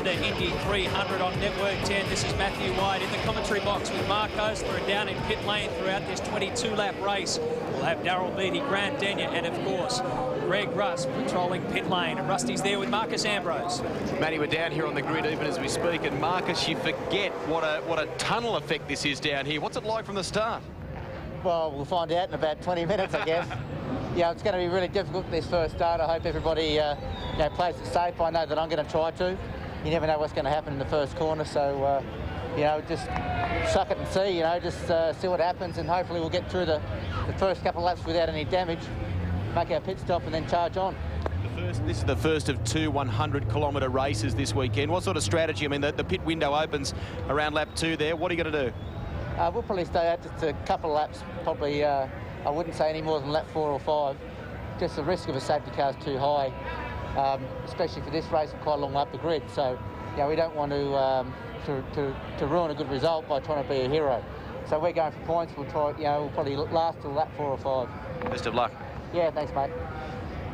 Honda Indy 300 on Network 10. This is Matthew White in the commentary box with Mark Osler, down in pit lane throughout this 22-lap race. We'll have Darryl Beattie, Grant Denyer, and of course, Greg Russ patrolling pit lane. And Rusty's there with Marcus Ambrose. Matty, we're down here on the grid even as we speak, and Marcus, you forget what a tunnel effect this is down here. What's it like from the start? Well, we'll find out in about 20 minutes, I guess. Yeah, it's going to be really difficult this first start. I hope everybody plays it safe. I know that I'm going to try to. You never know what's going to happen in the first corner, so just suck it and see. Just see what happens, and hopefully we'll get through the first couple of laps without any damage, make our pit stop, and then charge on. This is the first of two 100-kilometre races this weekend. What sort of strategy? I mean, the pit window opens around lap 2 there. What are you going to do? We'll probably stay out just a couple of laps, probably. I wouldn't say any more than lap 4 or 5. Just the risk of a safety car is too high, especially for this race, quite a long up the grid. So, we don't want to ruin a good result by trying to be a hero. So we're going for points. We'll try. We'll probably last till lap 4 or 5. Best of luck. Yeah, thanks, mate.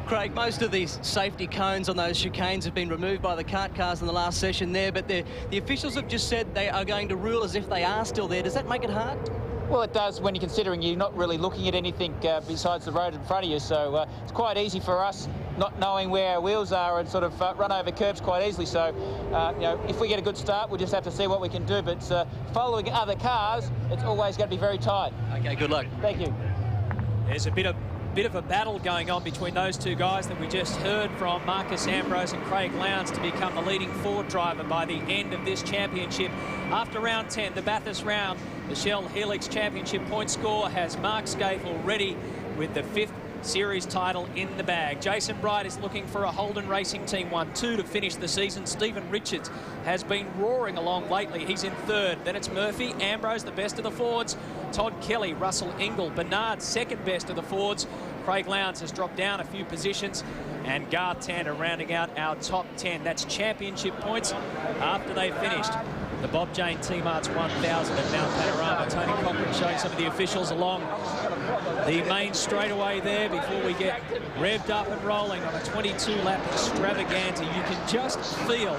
Craig, most of these safety cones on those chicanes have been removed by the kart cars in the last session there, but the officials have just said they are going to rule as if they are still there. Does that make it hard? Well, it does when you're considering you're not really looking at anything besides the road in front of you. So it's quite easy for us not knowing where our wheels are and sort of run over curbs quite easily. So, if we get a good start, we'll just have to see what we can do. But following other cars, it's always going to be very tight. Okay, good luck. Thank you. There's a bit of a battle going on between those two guys that we just heard from, Marcus Ambrose and Craig Lowndes, to become the leading Ford driver by the end of this championship. After round 10, the Bathurst round, the Shell Helix Championship point score has Mark Scafell ready with the 5th series title in the bag. Jason Bright is looking for a Holden Racing Team 1-2 to finish the season. Stephen Richards has been roaring along lately. He's in 3rd. Then it's Murphy, Ambrose, the best of the Fords, Todd Kelly, Russell Ingall, Bernard, 2nd best of the Fords. Craig Lowndes has dropped down a few positions, and Garth Tander rounding out our top 10. That's championship points after they finished the Bob Jane T-Marts 1000 at Mount Panorama. Tony Cochran showing some of the officials along the main straightaway there before we get revved up and rolling on a 22-lap extravaganza. You can just feel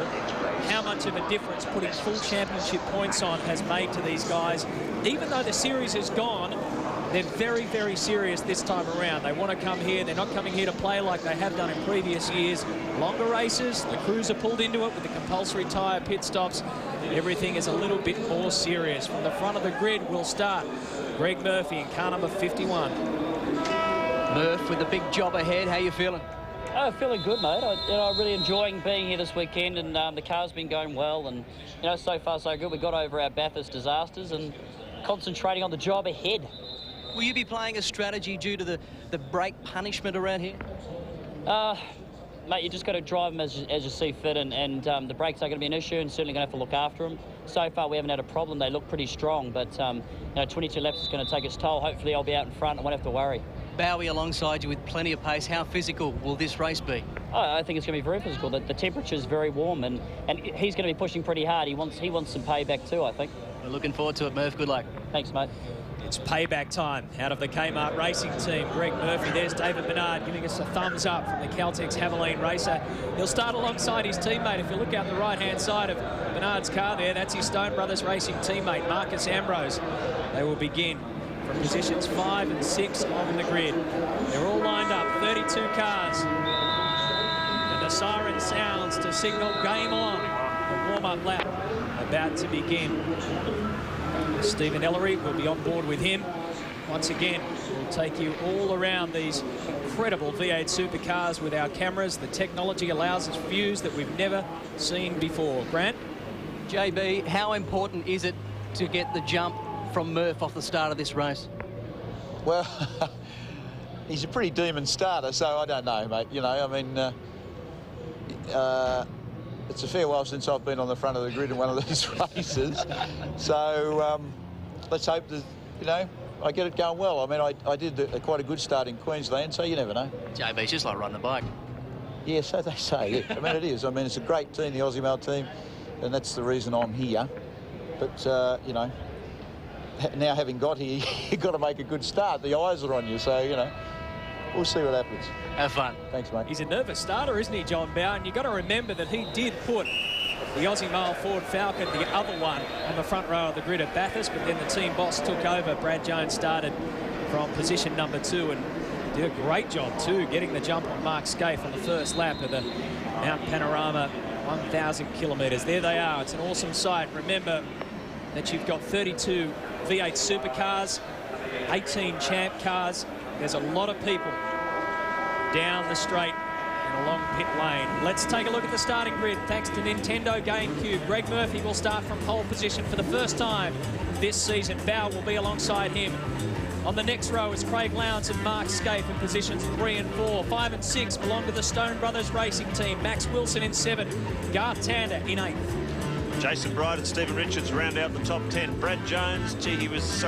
how much of a difference putting full championship points on has made to these guys. Even though the series is gone, they're very, very serious this time around. They want to come here. They're not coming here to play like they have done in previous years. Longer races, the crews are pulled into it with the compulsory tyre pit stops. Everything is a little bit more serious. From the front of the grid, we'll start Greg Murphy in car number 51. Murph with a big job ahead. How you feeling? Oh, feeling good, mate. I'm really enjoying being here this weekend, and the car's been going well, and so far so good. We got over our Bathurst disasters and concentrating on the job ahead. Will you be playing a strategy due to the brake punishment around here? Mate, you just got to drive them as you see fit, and the brakes are going to be an issue, and certainly going to have to look after them. So far, we haven't had a problem. They look pretty strong, but 22 laps is going to take its toll. Hopefully, I'll be out in front and won't have to worry. Bowie alongside you with plenty of pace. How physical will this race be? I think it's going to be very physical. The temperature is very warm, and he's going to be pushing pretty hard. He wants some payback too, I think. We're looking forward to it, Murph. Good luck. Thanks, mate. It's payback time out of the Kmart Racing Team. Greg Murphy, there's David Bernard giving us a thumbs up from the Caltex Haviland racer. He'll start alongside his teammate. If you look out the right-hand side of Bernard's car there, that's his Stone Brothers Racing teammate, Marcus Ambrose. They will begin from positions 5 and 6 on the grid. They're all lined up, 32 cars. And the siren sounds to signal game on. The warm-up lap about to begin. Stephen Ellery will be on board with him. Once again, we'll take you all around these incredible V8 supercars with our cameras. The technology allows us views that we've never seen before. Grant? JB, how important is it to get the jump from Murph off the start of this race? Well, he's a pretty demon starter, so I don't know, mate. It's a fair while since I've been on the front of the grid in one of these races. So let's hope that, I get it going well. I mean, I did quite a good start in Queensland, so you never know. JB, it's just like riding a bike. Yeah, so they say. Yeah. I mean, it is. I mean, it's a great team, the Aussie Mail team, and that's the reason I'm here. But, now having got here, you've got to make a good start. The eyes are on you, so, we'll see what happens. Have fun. Thanks, mate. He's a nervous starter, isn't he, John Bowen? And you've got to remember that he did put the Aussie male Ford Falcon, the other one on the front row of the grid at Bathurst, but then the team boss took over. Brad Jones started from position number 2 and did a great job too, getting the jump on Mark Scaife on the first lap of the Mount Panorama 1,000 kilometres. There they are. It's an awesome sight. Remember that you've got 32 V8 supercars, 18 champ cars. There's a lot of people down the straight and along pit lane. Let's take a look at the starting grid. Thanks to Nintendo GameCube, Greg Murphy will start from pole position for the first time this season. Bow will be alongside him. On the next row is Craig Lowndes and Mark Scaife in positions 3 and 4. 5 and 6 belong to the Stone Brothers Racing Team. Max Wilson in 7. Garth Tander in 8th. Jason Bright and Stephen Richards round out the top 10. Brad Jones, gee, he was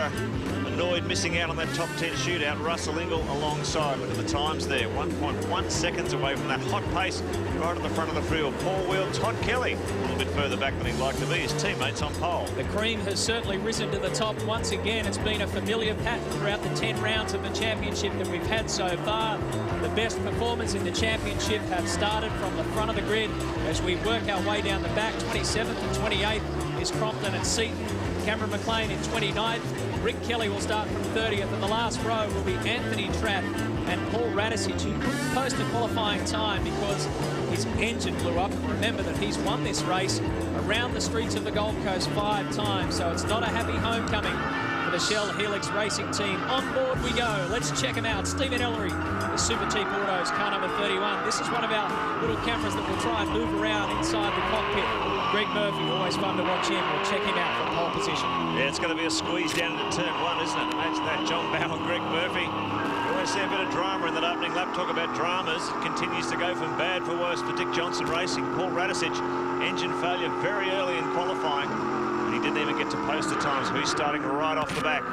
annoyed missing out on that top 10 shootout. Russell Ingall alongside. Look at the times there. 1.1 seconds away from that hot pace right at the front of the field. Paul Wheel, Todd Kelly, a little bit further back than he'd like to be. His teammates on pole. The cream has certainly risen to the top once again. It's been a familiar pattern throughout the 10 rounds of the championship that we've had so far. The best performers in the championship have started from the front of the grid as we work our way down the back. 27th and 28th is Crompton and Seaton. Cameron McLean in 29th. Rick Kelly will start from 30th, and the last row will be Anthony Trapp and Paul Radisich, who couldn't post a qualifying time because his engine blew up. And remember that he's won this race around the streets of the Gold Coast 5 times, so it's not a happy homecoming for the Shell Helix Racing Team. On board we go. Let's check them out. Stephen Ellery, the Super Cheap Autos, car number 31. This is one of our little cameras that will try and move around inside the cockpit. Greg Murphy, always fun to watch him. We'll check him out from pole position. Yeah, it's going to be a squeeze down into turn 1, isn't it? Imagine that, John Bow and Greg Murphy. You always see a bit of drama in that opening lap. Talk about dramas. It continues to go from bad for worse for Dick Johnson Racing. Paul Radisich, engine failure very early in qualifying. And he didn't even get to post at times. He's starting right off the back.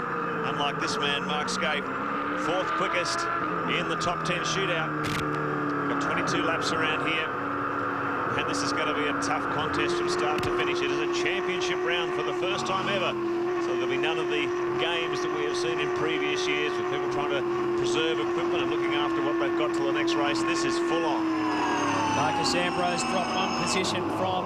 Unlike this man, Mark Scaife, 4th quickest in the top 10 shootout. Got 22 laps around here. And this is going to be a tough contest from start to finish. It is a championship round for the first time ever. So there'll be none of the games that we have seen in previous years with people trying to preserve equipment and looking after what they've got till the next race. This is full on. Marcus Ambrose dropped 1 position from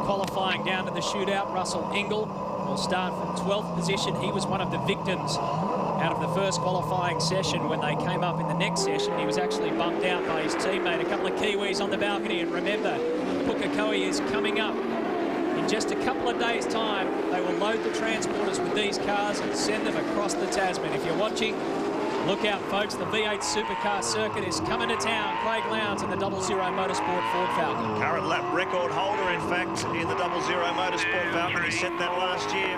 qualifying down to the shootout. Russell Ingall will start from 12th position. He was one of the victims out of the first qualifying session. When they came up in the next session, he was actually bumped out by his teammate. A couple of Kiwis on the balcony, and remember, Pukekohe is coming up in just a couple of days' time. They will load the transporters with these cars and send them across the Tasman. If you're watching, look out, folks. The V8 Supercar circuit is coming to town. Craig Lowndes in the 00 Motorsport Ford Falcon. Current lap record holder, in fact, in the 00 Motorsport Falcon. He set that last year.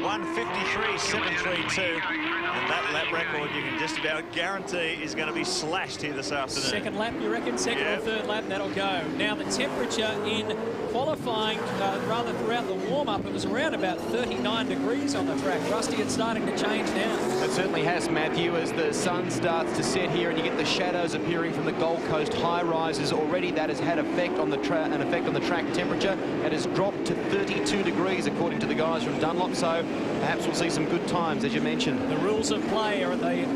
1:53.732. And that lap record, you can just about guarantee, is going to be slashed here this afternoon. Second lap, you reckon? Second or third lap, that'll go. Now, the temperature in qualifying, rather throughout the warm-up, it was around about 39 degrees on the track. Rusty, it's starting to change now. It certainly has, Matthew, as the sun starts to set here and you get the shadows appearing from the Gold Coast high-rises. Already that has had effect on the an effect on the track temperature. It has dropped to 32 degrees, according to the guys from Dunlop, so perhaps we'll see some good times, as you mentioned. The rules of play are the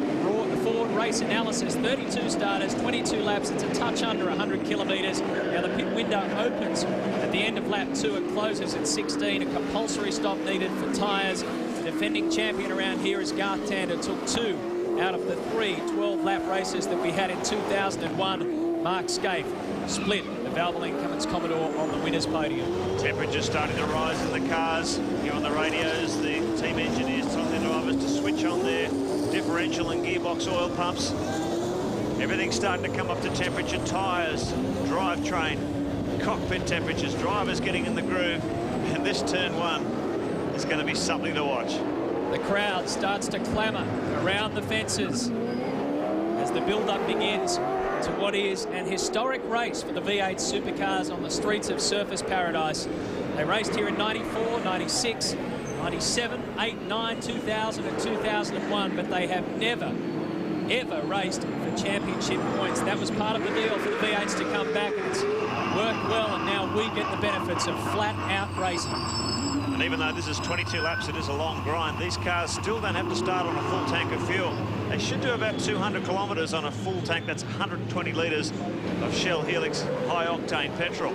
Ford race analysis. 32 starters, 22 laps. It's a touch under 100 kilometres. Now, the pit window opens at the end of lap 2. It closes at 16. A compulsory stop needed for tyres. The defending champion around here is Garth Tander. Took 2 out of the 3 12-lap races that we had in 2001. Mark Scaife split the Valvoline Cummins Commodore on the winner's podium. Temperature starting to rise in the cars. Here on the radios, the team engineers telling the drivers to switch on their differential and gearbox oil pumps. Everything's starting to come up to temperature. Tyres, drivetrain, cockpit temperatures, drivers getting in the groove. And this turn 1 is going to be something to watch. The crowd starts to clamour around the fences as the build-up begins to what is an historic race for the V8 supercars on the streets of Surfers Paradise. They raced here in 94, 96, 97, 8, 9, 2000 and 2001, but they have never, ever raced for championship points. That was part of the deal for the V8s to come back, and it's worked well, and now we get the benefits of flat-out racing. And even though this is 22 laps, it is a long grind. These cars still don't have to start on a full tank of fuel. They should do about 200 kilometres on a full tank. That's 120 litres of Shell Helix high-octane petrol.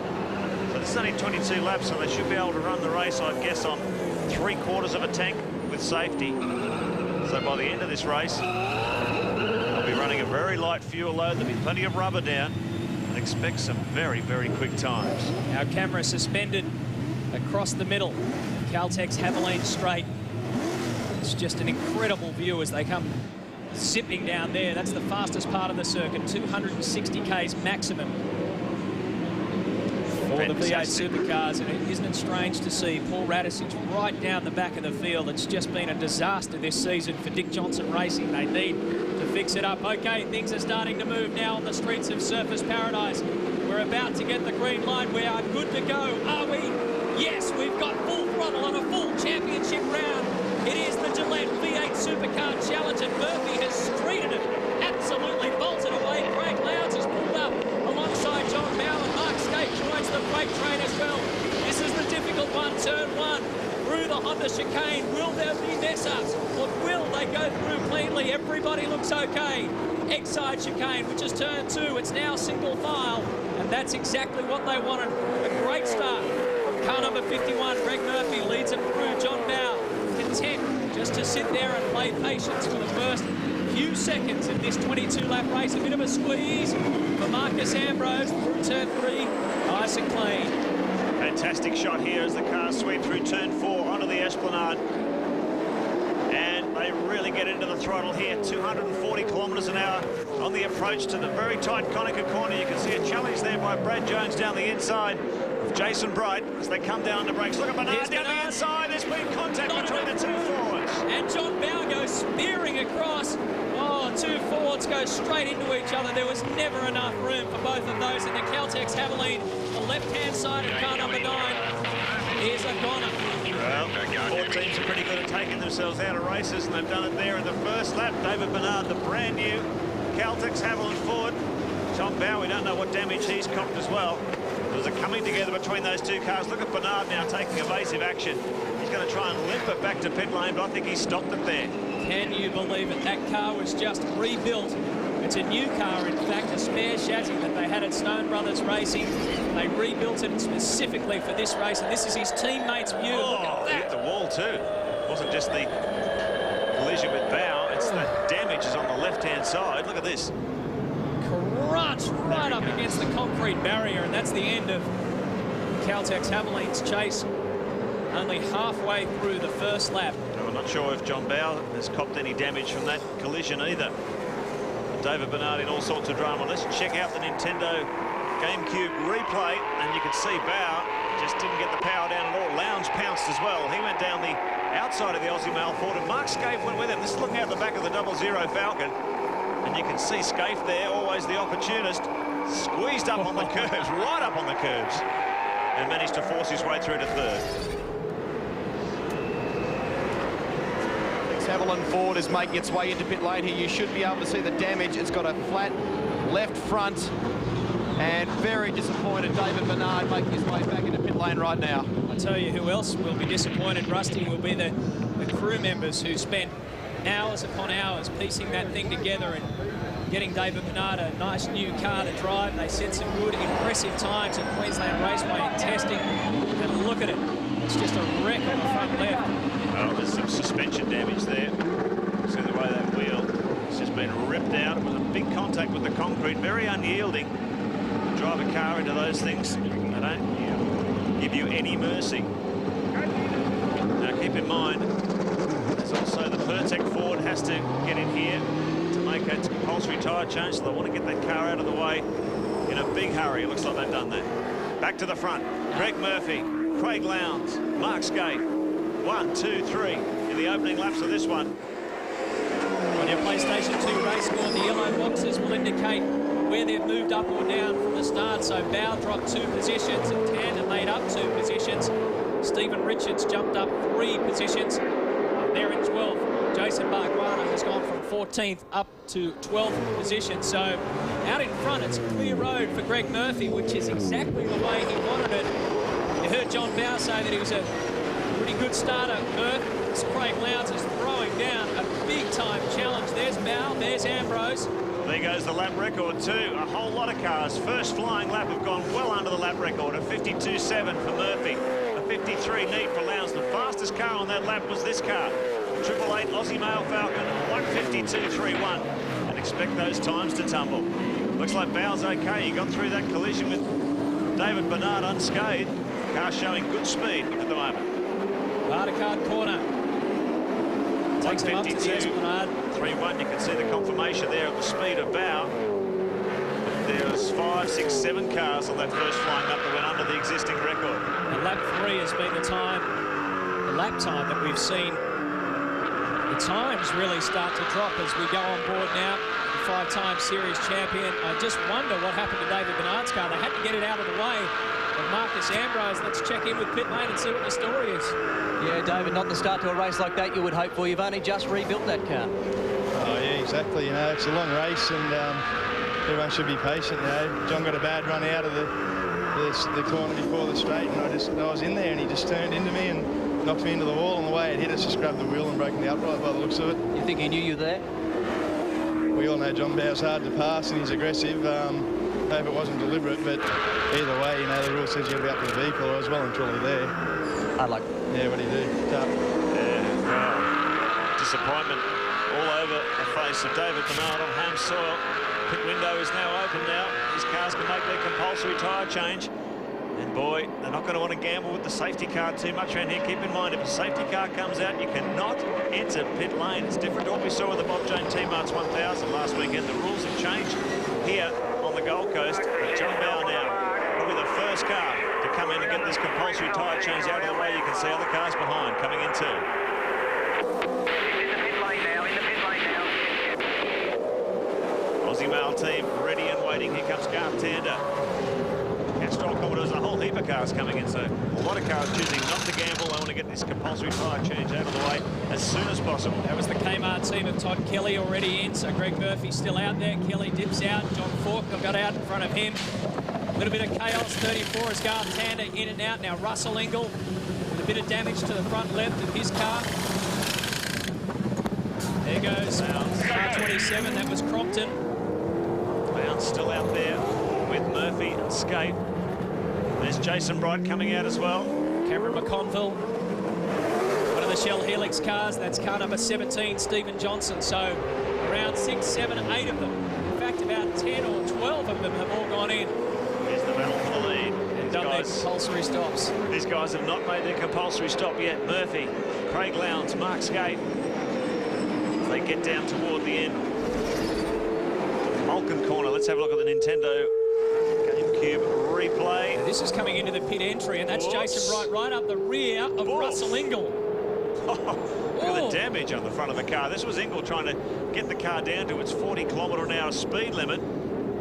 So It's only 22 laps, so they should be able to run the race, I guess, on 3/4 of a tank with safety. So by the end of this race, they'll be running a very light fuel load. There'll be plenty of rubber down. And expect some very, very quick times. Our camera suspended across the middle. Caltex Haviland Straight. It's just an incredible view as they come zipping down there. That's the fastest part of the circuit, 260 k's maximum for the V8 supercars. And isn't it strange to see Paul Radisich right down the back of the field? It's just been a disaster this season for Dick Johnson Racing. They need to fix it up. Okay, things are starting to move now on the streets of Surfers Paradise. We're about to get the green light. We are good to go. Are we? Yes, we've got full throttle on a full championship round. It is the Gillette V8 Supercar Challenge, and Murphy has streeted it. Absolutely bolted away. Craig Lowndes has pulled up alongside John Bow, and Mark Skate joins the freight train as well. This is the difficult one, turn 1. Through the Honda chicane. Will there be mess-ups, or will they go through cleanly? Everybody looks okay. Exide chicane, which is turn 2. It's now single file, and that's exactly what they wanted. A great start. Car number 51, Greg Murphy, leads it through. John Bow, content just to sit there and play patience for the first few seconds of this 22-lap race. A bit of a squeeze for Marcus Ambrose through turn 3. Nice and clean. Fantastic shot here as the cars sweep through turn 4 onto the Esplanade. And they really get into the throttle here. 240 kilometres an hour on the approach to the very tight Conacher corner. You can see a challenge there by Brad Jones down the inside of Jason Bright as they come down to brakes. Look at Bernard down the inside. There's been contact between the two Fords. And John Bow goes spearing across. Oh, two Fords go straight into each other. There was never enough room for both of those. And the Caltex Haviland, the left-hand side of car number 9, is a goner. Well, Ford teams are pretty good at taking themselves out of races, and they've done it there in the first lap. David Bernard, the brand new Caltex Haviland Ford. John Bow, we don't know what damage he's copped as well. There's a coming together between those two cars. Look at Bernard now taking evasive action. He's going to try and limp it back to pit lane, but I think he stopped it there. Can you believe it? That car was just rebuilt. It's a new car, in fact, a spare chassis that they had at Stone Brothers Racing. They rebuilt it specifically for this race, and this is his teammate's view. Oh, look at that. Hit the wall too. It wasn't just the collision with Bow, it's the damage is on the left-hand side. Look at this. Crunch right up against the concrete barrier, and that's the end of Caltex Haviland's chase. Only halfway through the first lap. I'm not sure if John Bow has copped any damage from that collision either. David Bernard in all sorts of drama. Let's check out the Nintendo GameCube replay, and you can see Bow just didn't get the power down at all. Lowndes pounced as well. He went down the outside of the Aussie Mail Ford, and Mark Scaife went with him. This is looking out the back of the 00 Falcon, and you can see Scaife there, always the opportunist, squeezed up on the curves, right up on the curves, and managed to force his way through to third. Haviland Ford is making its way into pit lane here. You should be able to see the damage. It's got a flat left front, and very disappointed David Bernard making his way back into pit lane right now. I tell you who else will be disappointed, Rusty, will be the crew members who spent hours upon hours piecing that thing together and getting David Bernard a nice new car to drive. They set some good, impressive times at Queensland Raceway in testing, and look at it. It's just a wreck on the front left. Oh, there's some suspension damage there. See the way that wheel has just been ripped out. It was a big contact with the concrete, very unyielding. Drive a car into those things, they don't give you any mercy. Now keep in mind, there's also the Pertec Ford has to get in here to make its compulsory tyre change, so they want to get that car out of the way in a big hurry. It looks like they've done that. Back to the front. Greg Murphy, Craig Lowndes, Mark Scaife. 1, 2, 3 in the opening laps of this one. On your PlayStation 2 race score, the yellow boxes will indicate where they've moved up or down from the start. So Bow dropped 2 positions and Tandem made up 2 positions. Stephen Richards jumped up 3 positions. They're in 12th. Jason Barguana has gone from 14th up to 12th position. So out in front, it's a clear road for Greg Murphy, which is exactly the way he wanted it. You heard John Bow say that he was a pretty good starter. Craig Lowndes is throwing down a big-time challenge there. There's Bell, there's Ambrose. There goes the lap record too. A whole lot of cars. First flying lap have gone well under the lap record. A 52.7 for Murphy. A 53 neat for Lowndes. The fastest car on that lap was this car. 888 Aussie Mail Falcon, 152.31. And expect those times to tumble. Looks like Bow's okay. He got through that collision with David Bernard unscathed. Car showing good speed at the moment. Bartercard corner. Takes him up to the Esplanade. 3-1. You can see the confirmation there of the speed of Bow. There was 5, 6, 7 cars on that first flying up that went under the existing record. And lap 3 has been the lap time that we've seen the times really start to drop as we go on board now. The 5-time series champion. I just wonder what happened to David Bernard's car. They had to get it out of the way of Marcus Ambrose. Let's check in with pit lane and see what the story is. Yeah, David, not the start to a race like that you would hope for. You've only just rebuilt that car. Oh, yeah, exactly. You know, it's a long race and everyone should be patient. You know, John got a bad run out of the corner before the straight, and I was in there and he just turned into me and knocked me into the wall on the way. It hit us, just grabbed the wheel and broken the upright by the looks of it. You think he knew you there? We all know John Bow's hard to pass and he's aggressive. Hope it wasn't deliberate, but either way, you know, the rule says you'll be up to the vehicle. I was well and truly there. Hard luck. Yeah, what do you do? Tough. Yeah, well, disappointment all over the face of David Bernard on home soil. Pit window is now open now. These cars can make their compulsory tyre change. And boy, they're not going to want to gamble with the safety car too much around here. Keep in mind, if a safety car comes out, you cannot enter pit lane. It's different to what we saw in the Bob Jane T-Marts 1000 last weekend. The rules have changed here on the Gold Coast. But John Bow now, probably the first car to come in and get this compulsory tyre change out of the way. You can see other cars behind coming in too. Aussie Mail team ready and waiting. Here comes Garth Tander. Castrol Commodores, a whole heap of cars coming in, so a lot of cars choosing not to gamble. They want to get this compulsory tyre change out of the way as soon as possible. That was the Kmart team of Todd Kelly already in, so Greg Murphy's still out there. Kelly dips out. John Falk got out in front of him. A little bit of chaos. 34 as Garth Tander in and out. Now Russell Ingall with a bit of damage to the front left of his car. There goes car 27. That was Crompton. Bounce still out there with Murphy and Skate. There's Jason Bright coming out as well. Cameron McConville. One of the Shell Helix cars. That's car number 17, Stephen Johnson. So around 6, 7, 8 of them. In fact, about 10 or 12 of them have all gone in. Here's the battle for the lead. And done their compulsory stops. These guys have not made their compulsory stop yet. Murphy, Craig Lowndes, Mark Skate. As they get down toward the end. Malkin corner. Let's have a look at the Nintendo GameCube replay. Now this is coming into the pit entry, and that's Jason Bright right up the rear of Russell Ingall. Look at the damage on the front of the car. This was Ingall trying to get the car down to its 40km/h speed limit.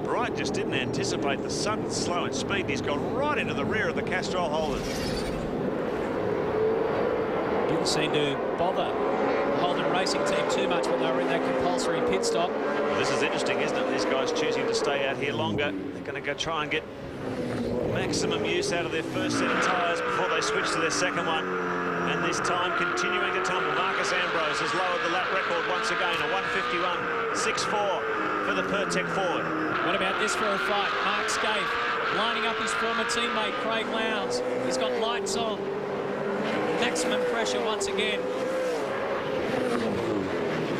Bright just didn't anticipate the sudden slow in speed, and he's gone right into the rear of the Castrol holders. Didn't seem to bother the Holden Racing team too much when they were in that compulsory pit stop. Well, this is interesting, isn't it? These guys choosing to stay out here longer. They're going to go try and get maximum use out of their first set of tyres before they switch to their second one. And this time continuing to tumble. Marcus Ambrose has lowered the lap record once again, a 151.64 for the Pertec Ford. What about this for a fight? Mark Scaife lining up his former teammate Craig Lowndes. He's got lights on. Maximum pressure once again.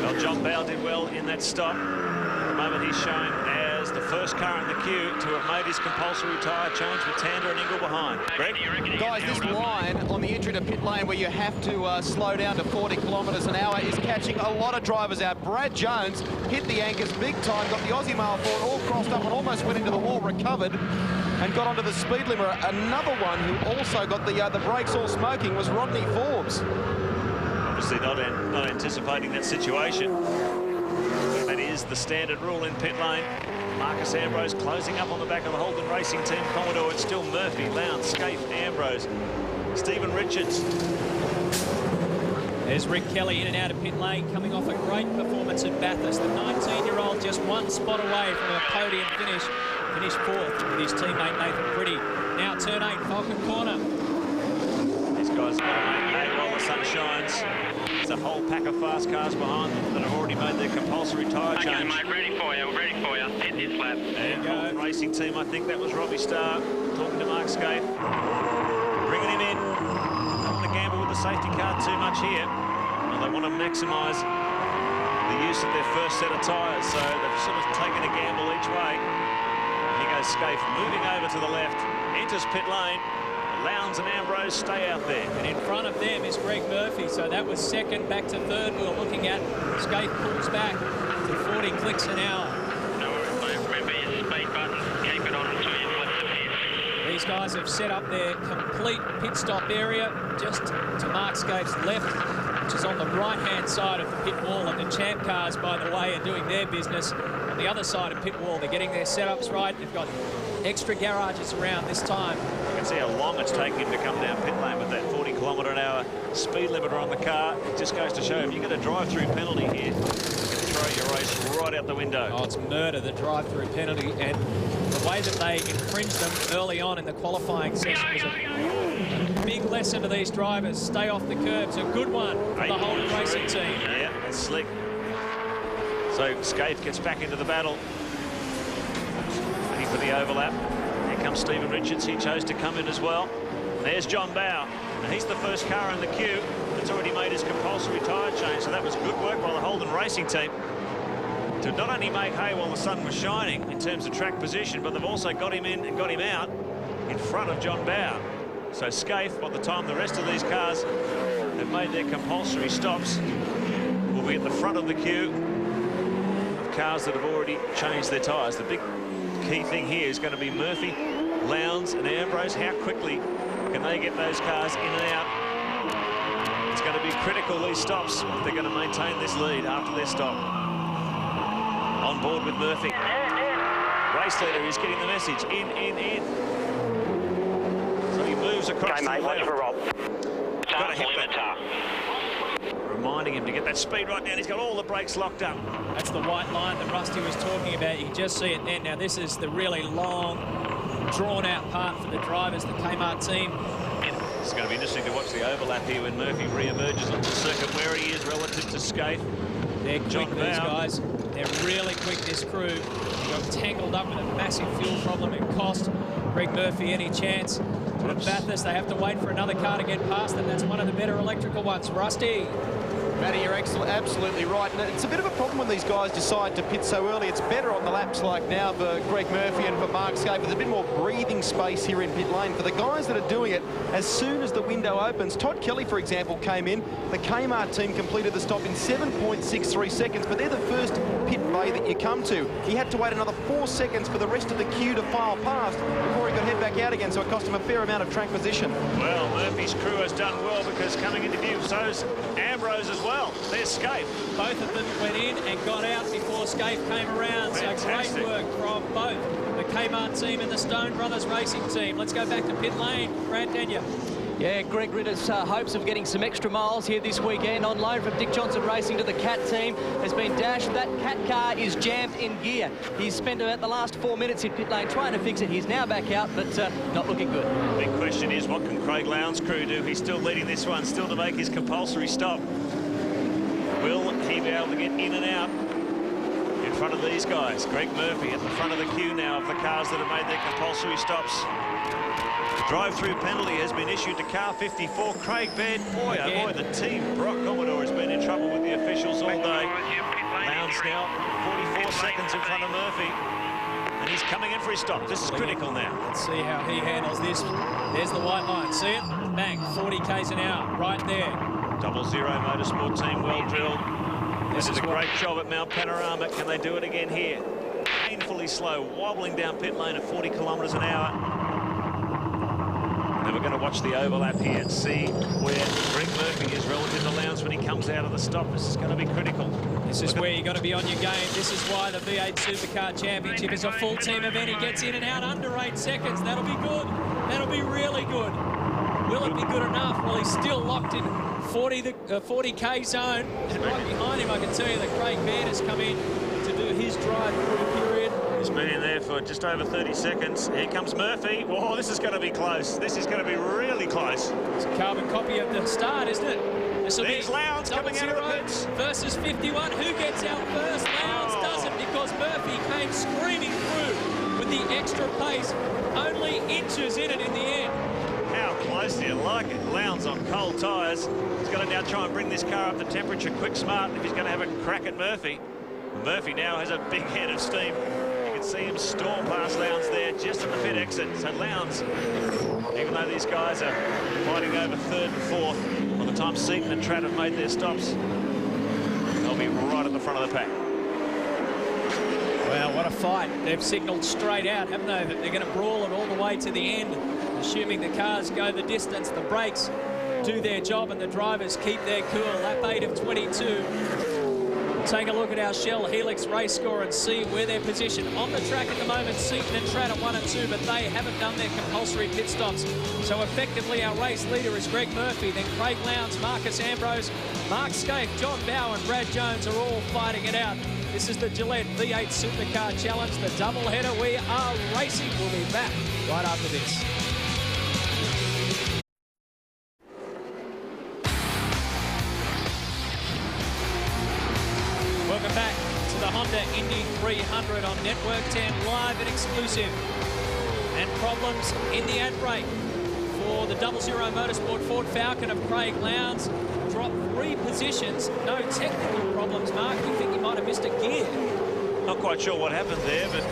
Well, John Bow did well in that stop. At the moment he's shown as the first car in the queue to have made his compulsory tyre change with Tander and Ingall behind. Greg? Guys, this line on the entry to pit lane where you have to slow down to 40km/h is catching a lot of drivers out. Brad Jones hit the anchors big time, got the Aussie Mail Ford all crossed up and almost went into the wall, recovered and got onto the speed limit. Another one who also got the brakes all smoking was Rodney Forbes. Obviously not anticipating that situation. That is the standard rule in pit lane. Marcus Ambrose closing up on the back of the Holden Racing Team Commodore. It's still Murphy, Lowndes, Scaife, Ambrose, Stephen Richards. There's Rick Kelly in and out of pit lane, coming off a great performance at Bathurst. The 19-year-old just one spot away from a podium finish. Finished fourth with his teammate Nathan Pretty. Now turn 8, Falcon corner. These guys got to make hay while the sun shines. There's a whole pack of fast cars behind them that have already made their compulsory tyre change. Okay, mate, ready for you. Ready for you. Hit this lap. And the racing team, I think that was Robbie Starr talking to Mark Scaife. Bringing him in. Don't want to gamble with the safety car too much here. And they want to maximise the use of their first set of tyres, so they've sort of taken a gamble each way. Here goes Scaife moving over to the left, enters pit lane. Lowndes and Ambrose stay out there. And in front of them is Greg Murphy, so that was second, back to third we were looking at. Scaife pulls back to 40 clicks an hour. No worries, mate. Remember your speed button. Keep it on until you flip the pit. These guys have set up their complete pit stop area just to Mark Scaife's left, which is on the right-hand side of the pit wall, and the Champ cars, by the way, are doing their business on the other side of pit wall. They're getting their setups right. They've got extra garages around this time. You can see how long it's taking him to come down pit lane with that 40km/h speed limiter on the car. It just goes to show if you get a drive-through penalty here, you can throw your race right out the window. Oh, it's murder, the drive-through penalty, and the way that they infringed them early on in the qualifying session was a big lesson to these drivers. Stay off the curbs. A good one for the Holden racing team. Yeah, that's slick. So Scaife gets back into the battle. Ready for the overlap. Here comes Stephen Richards. He chose to come in as well. And there's John Bowe. Now he's the first car in the queue that's already made his compulsory tyre change. So that was good work by the Holden racing team to not only make hay while the sun was shining in terms of track position, but they've also got him in and got him out in front of John Bowe. So Scaife, by the time the rest of these cars have made their compulsory stops, will be at the front of the queue of cars that have already changed their tyres. The big key thing here is going to be Murphy, Lowndes and Ambrose. How quickly can they get those cars in and out? It's going to be critical, these stops, if they're going to maintain this lead after their stop. On board with Murphy. Race leader is getting the message. In. So he moves across the left. For Rob. Got to hit that. Reminding him to get that speed right down. He's got all the brakes locked up. That's the white line that Rusty was talking about. You can just see it then. Now, this is the really long, drawn-out part for the drivers, the Kmart team. It's going to be interesting to watch the overlap here when Murphy re-emerges onto the circuit, where he is relative to Scaife. They're quick, these guys. They're really quick, this crew. They got tangled up with a massive fuel problem and cost Greg Murphy any chance. But at Bathurst, they have to wait for another car to get past them. That's one of the better electrical ones. Rusty. Matty, you're absolutely right. And it's a bit of a problem when these guys decide to pit so early. It's better on the laps like now for Greg Murphy and for Mark Scaife, with a bit more breathing space here in pit lane. For the guys that are doing it as soon as the window opens, Todd Kelly, for example, came in. The Kmart team completed the stop in 7.63 seconds, but they're the first pit bay that you come to. He had to wait another 4 seconds for the rest of the queue to file past before he could head back out again, so it cost him a fair amount of track position. Well, Murphy's crew has done well, because coming into view, so's Ambrose as well. There's Scaife. Both of them went in and got out before Scaife came around. Fantastic. So great work from both the Kmart team and the Stone Brothers racing team. Let's go back to pit lane. Grant Denyer. Yeah, Greg Ritter's hopes of getting some extra miles here this weekend on loan from Dick Johnson Racing to the Cat team has been dashed. That Cat car is jammed in gear. He's spent about the last 4 minutes in pit lane trying to fix it. He's now back out, but not looking good. The big question is, what can Craig Lowndes' crew do? He's still leading this one, still to make his compulsory stop. Will he be able to get in and out in front of these guys? Greg Murphy at the front of the queue now of the cars that have made their compulsory stops. Drive-through penalty has been issued to car 54. Craig Baird, boy, oh boy, the team Brock Commodore has been in trouble with the officials all day. Lowndes now 44 seconds in front of Murphy, and he's coming in for his stop. This is critical now. Let's see how he handles this. There's the white line. See it? Bang, 40 k's an hour right there. 00 Motorsport team, well drilled. This is a great job at Mount Panorama. Can they do it again here? Painfully slow, wobbling down pit lane at 40 kilometres an hour. Then we're going to watch the overlap here and see where Greg Murphy is relative to Lowndes when he comes out of the stop. This is going to be critical. This is where you've got to be on your game. This is why the V8 Supercar Championship is a full team event. He gets in and out under 8 seconds. That'll be good. That'll be really good. Will it be good enough? Well, he's still locked in 40k zone. And right behind him, I can tell you that Craig Baird has come in to do his drive-through period. Just been in there for just over 30 seconds. Here comes Murphy. Oh, this is going to be close. This is going to be really close. It's a carbon copy of the start, isn't it? This will be Lowndes coming out of the pits. Versus 51. Who gets out first? Lowndes doesn't, because Murphy came screaming through with the extra pace. Only inches in it in the end. How close do you like it? Lowndes on cold tyres. He's got to now try and bring this car up to temperature quick smart if he's going to have a crack at Murphy. Murphy now has a big head of steam. You can see him storm past Lowndes there just at the pit exit. So Lowndes, even though these guys are fighting over third and fourth, by the time Seaton and Tratt have made their stops, they'll be right at the front of the pack. Wow, what a fight. They've signalled straight out, haven't they, that they're going to brawl it all the way to the end, assuming the cars go the distance, the brakes do their job and the drivers keep their cool. Lap 8 of 22. Take a look at our Shell Helix race score and see where they're positioned. On the track at the moment, Seaton and Tratt at 1 and 2, but they haven't done their compulsory pit stops. So effectively our race leader is Greg Murphy, then Craig Lowndes, Marcus Ambrose, Mark Scaife, John Bowe and Brad Jones are all fighting it out. This is the Gillette V8 Supercar Challenge, the doubleheader. We are racing. We'll be back right after this. Welcome back to the Honda Indy 300 on Network 10, live and exclusive. And problems in the ad brake for the 00 Motorsport Ford Falcon of Craig Lowndes. Dropped 3 positions, no technical problems, Mark. You think he might have missed a gear? Not quite sure what happened there, but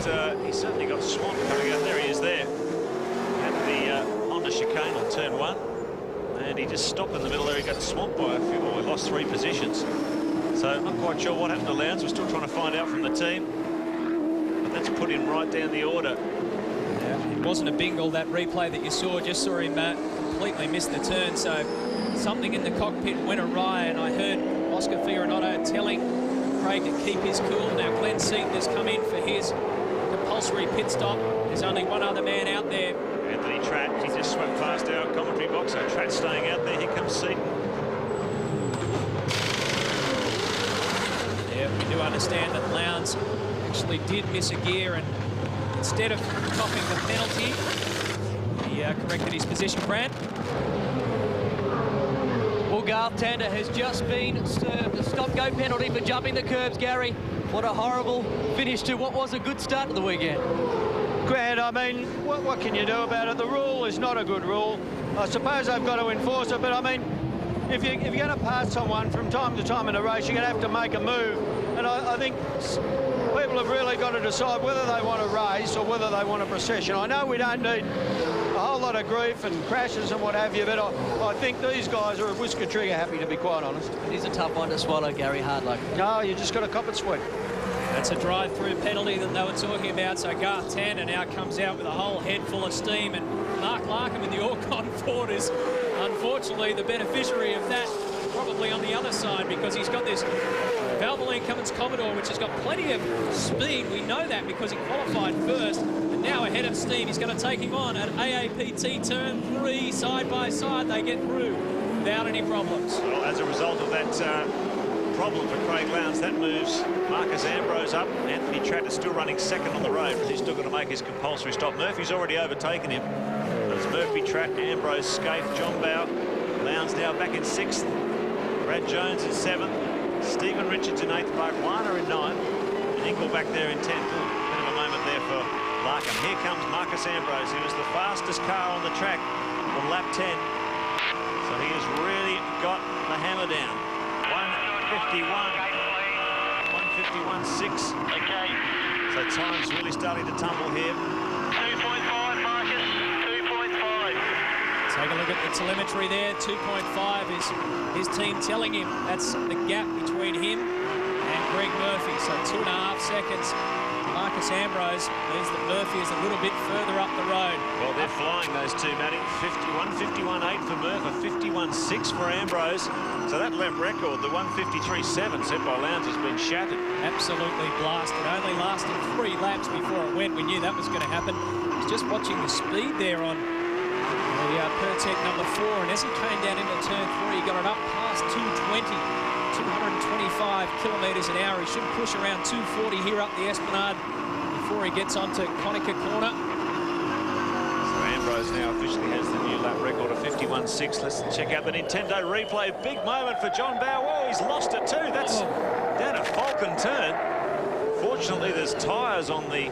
he certainly got swamped coming out. There he is there. At the Honda chicane on turn 1. And he just stopped in the middle there. He got swamped by a few more. He lost 3 positions. So not quite sure what happened to Lowndes. We're still trying to find out from the team. But that's put him right down the order. Yeah, it wasn't a bingle, that replay that you saw. Just saw him completely miss the turn. So something in the cockpit went awry, and I heard Oscar Fiorinotto telling Craig to keep his cool. Now Glenn Seaton has come in for his compulsory pit stop. There's only one other man out there. Anthony Tratt, he just swept past our commentary box, so Tratt staying out there. Here comes Seaton. Yeah, we do understand that Lowndes actually did miss a gear, and instead of copping the penalty, he corrected his position. Brad? Well, Garth Tander has just been served a stop-go penalty for jumping the curbs, Gary. What a horrible finish to what was a good start to the weekend. Grant, I mean, what can you do about it? The rule is not a good rule. I suppose they've got to enforce it, but I mean, if you're going to pass someone from time to time in a race, you're going to have to make a move. And I think people have really got to decide whether they want a race or whether they want a procession. I know we don't need a whole lot of grief and crashes and what have you, but I think these guys are a whisker trigger happy, to be quite honest. It is a tough one to swallow, Gary, hard luck. No, you just got to cop it sweet. That's a drive-through penalty that they were talking about. So Garth Tander now comes out with a whole head full of steam, and Mark Larkham in the Orcon Ford is unfortunately the beneficiary of that, probably on the other side, because he's got this Valvoline Cummins Commodore, which has got plenty of speed. We know that because he qualified first, and now ahead of steam. He's going to take him on at AAPT turn 3, side by side. They get through without any problems. Well, as a result of that problem for Craig Lowndes, that moves Marcus Ambrose up. Anthony Tratt is still running second on the road, but he's still going to make his compulsory stop. Murphy's already overtaken him. It's Murphy, Tratt, Ambrose, Scaife, John Bowe. Lowndes now back in 6th. Brad Jones in 7th. Stephen Richards in 8th. Mark Warner in 9th. And Ingle back there in 10th. Bit of a moment there for Larkham. Here comes Marcus Ambrose. He was the fastest car on the track on lap 10. So he has really got the hammer down. 151.6. Okay. So time's really starting to tumble here. 2.5, Marcus. 2.5. Take a look at the telemetry there. 2.5 is his team telling him that's the gap between him and Greg Murphy. So 2.5 seconds. Marcus Ambrose means that Murphy is a little bit further up the road. Well, they're flying, those two, Matty. 51.8 for Murphy, 51.6 for Ambrose. So that lap record, the 153.7 set by Lowndes, has been shattered. Absolutely blasted. Only lasted 3 laps before it went. We knew that was going to happen. I was just watching the speed there on the Pertec number 4, and as he came down into turn 3, he got it up past 220. 225 kilometres an hour. He should push around 240 here up the Esplanade before he gets onto Conica Corner. So Ambrose now officially has the new lap record of 51.6. Let's check out the Nintendo replay. Big moment for John Bowe. Oh, he's lost it too. That's down a Falcon turn. Fortunately, there's tyres on the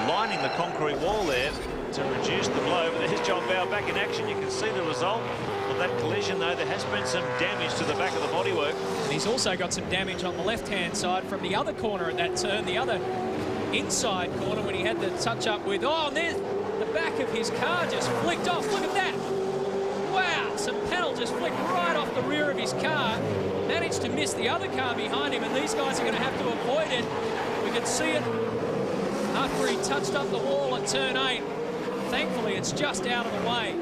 lining the concrete wall there to reduce the blow. But there's John Bowe back in action. You can see the result of that collision, though. There has been some damage to the back of the bodywork. And he's also got some damage on the left-hand side from the other corner at that turn, the other inside corner when he had the touch-up with... Oh, and there's the back of his car just flicked off. Look at that. Wow, some panel just flicked right off the rear of his car. Managed to miss the other car behind him, and these guys are going to have to avoid it. We can see it after he touched up the wall at turn 8. Thankfully, it's just out of the way.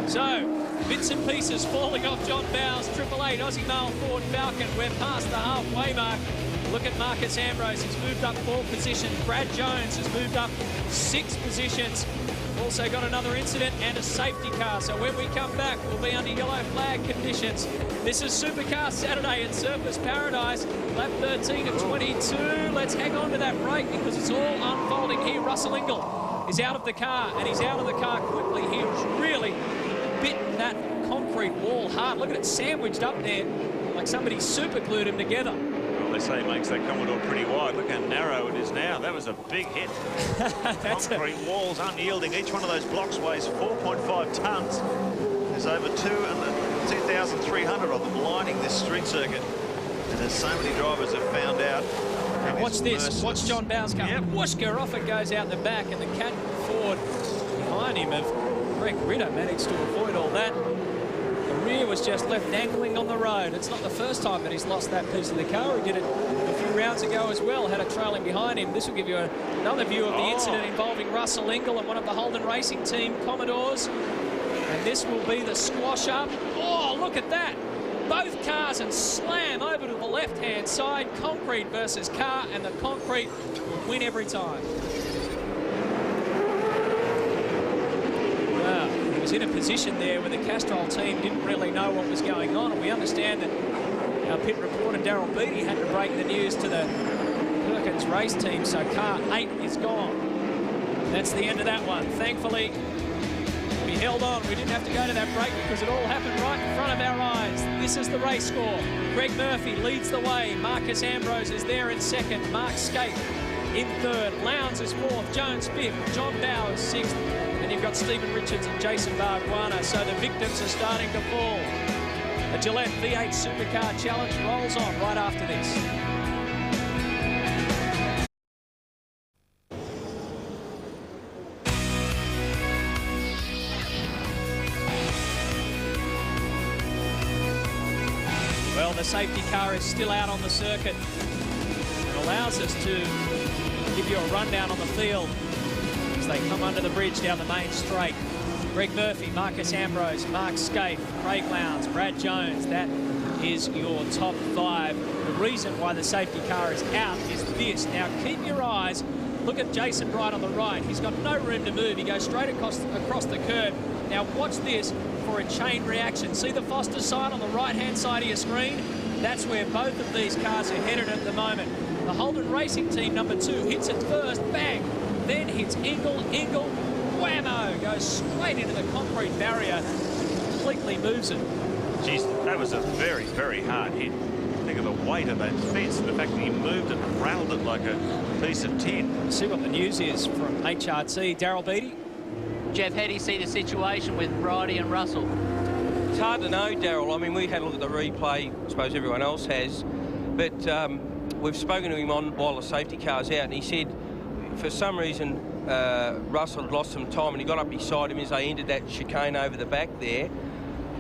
So, bits and pieces falling off John Bowe's 888 Aussie Mail Ford Falcon. We're past the halfway mark. Look at Marcus Ambrose. He's moved up 4 positions. Brad Jones has moved up 6 positions. Also got another incident and a safety car. So when we come back, we'll be under yellow flag conditions. This is Supercar Saturday at Surfers Paradise. Lap 13 of 22. Let's hang on to that brake because it's all unfolding here. Russell Ingall is out of the car, and he's out of the car quickly. He was really bitten that concrete wall hard. Look at it sandwiched up there like somebody super glued him together. Well, they say he makes that Commodore pretty wide. Look how narrow it is now. That was a big hit. Concrete walls unyielding. Each one of those blocks weighs 4.5 tonnes. There's over 2,300 of them lining this street circuit. And there's so many drivers have found out. And watch this. Watch John Bowe's car. Yep. Whooshka, off it goes out the back, and the Cat Ford behind him of Greg Ritter managed to avoid all that. The rear was just left dangling on the road. It's not the first time that he's lost that piece of the car. He did it a few rounds ago as well, had a trailing behind him. This will give you another view of the incident involving Russell Ingall and one of the Holden Racing Team Commodores. And this will be the squash up. Oh, look at that. Both cars and slam over to the left-hand side. Concrete versus car, and the concrete will win every time. Wow, he was in a position there where the Castrol team didn't really know what was going on, and we understand that our pit reporter Daryl Beattie had to break the news to the Perkins race team, so car 8 is gone. That's the end of that one. Thankfully, we held on. We didn't have to go to that break because it all happened right in front of our eyes. This is the race score. Greg Murphy leads the way. Marcus Ambrose is there in second. Mark Skate in third. Lowndes is fourth. Jones fifth. John Bowe is sixth. And you've got Stephen Richards and Jason Barguana. So the victims are starting to fall. The Gillette V8 Supercar Challenge rolls on right after this. Well, the safety car is still out on the circuit. It allows us to give you a rundown on the field as they come under the bridge down the main straight. Greg Murphy, Marcus Ambrose, Mark Skate, Craig Lowndes, Brad Jones. That is your top 5. The reason why the safety car is out is this. Now, keep your eyes. Look at Jason Wright on the right. He's got no room to move. He goes straight across the curb. Now, watch this for a chain reaction. See the Foster sign on the right-hand side of your screen? That's where both of these cars are headed at the moment. The Holden Racing Team number 2 hits it first, bang, then hits Ingall, whammo, goes straight into the concrete barrier, completely moves it. Jeez, that was a very, very hard hit. Think of the weight of that fence and the fact that he moved it and rattled it like a piece of tin. Let's see what the news is from HRT. Daryl Beattie. Jeff, how do you see the situation with Bridie and Russell? It's hard to know, Daryl. I mean, we had a look at the replay, I suppose everyone else has, but we've spoken to him while the safety car's out, and he said for some reason Russell had lost some time, and he got up beside him as they entered that chicane over the back there,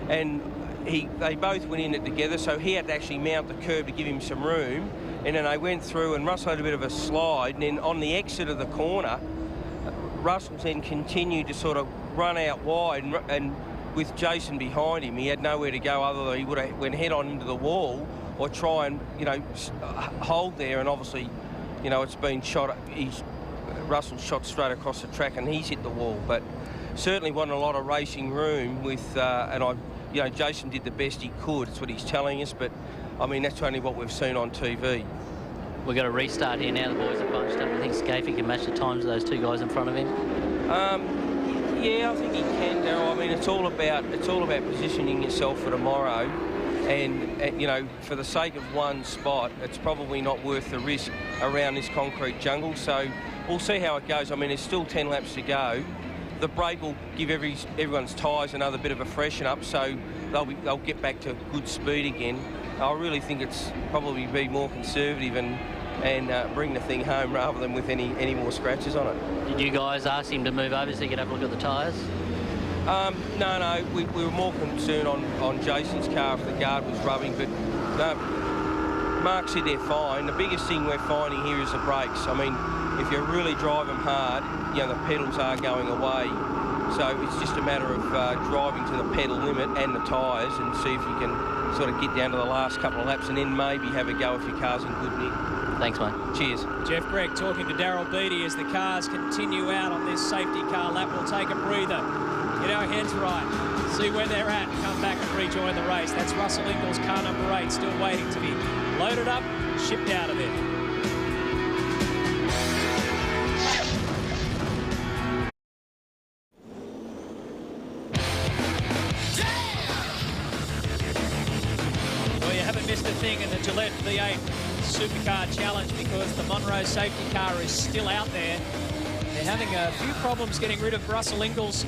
and they both went in it together, so he had to actually mount the curb to give him some room, and then they went through, and Russell had a bit of a slide, and then on the exit of the corner, Russell then continued to sort of run out wide, and with Jason behind him, he had nowhere to go other than he would have went head on into the wall or try and, you know, hold there. And obviously, you know, it's been shot. Russell shot straight across the track and he's hit the wall. But certainly wasn't a lot of racing room with, you know, Jason did the best he could. That's what he's telling us. But I mean, that's only what we've seen on TV. we've got a restart here now. The boys are bunched up. I think Scafey can match the times of those two guys in front of him. Yeah, I think he can, Daryl. I mean, it's all about positioning yourself for tomorrow, and you know, for the sake of one spot, it's probably not worth the risk around this concrete jungle. So we'll see how it goes. I mean, there's still 10 laps to go. The break will give everyone's tyres another bit of a freshen up, so they'll get back to good speed again. I really think it's probably be more conservative and bring the thing home rather than with any more scratches on it. Did you guys ask him to move over so you could have a look at the tyres? No, we were more concerned on Jason's car if the guard was rubbing, but no, Mark said they're fine. The biggest thing we're finding here is the brakes. I mean, if you really drive them hard, you know, the pedals are going away. So it's just a matter of driving to the pedal limit and the tyres and see if you can sort of get down to the last couple of laps and then maybe have a go if your car's in good nick. Thanks, mate. Cheers. Jeff Gregg talking to Daryl Beattie as the cars continue out on this safety car lap. We'll take a breather, get our heads right, see where they're at, come back and rejoin the race. That's Russell Ingall's car number 8, still waiting to be loaded up and shipped out of there. In the Gillette V8 Supercar Challenge, because the Monroe safety car is still out there. They're having a few problems getting rid of Russell Ingall's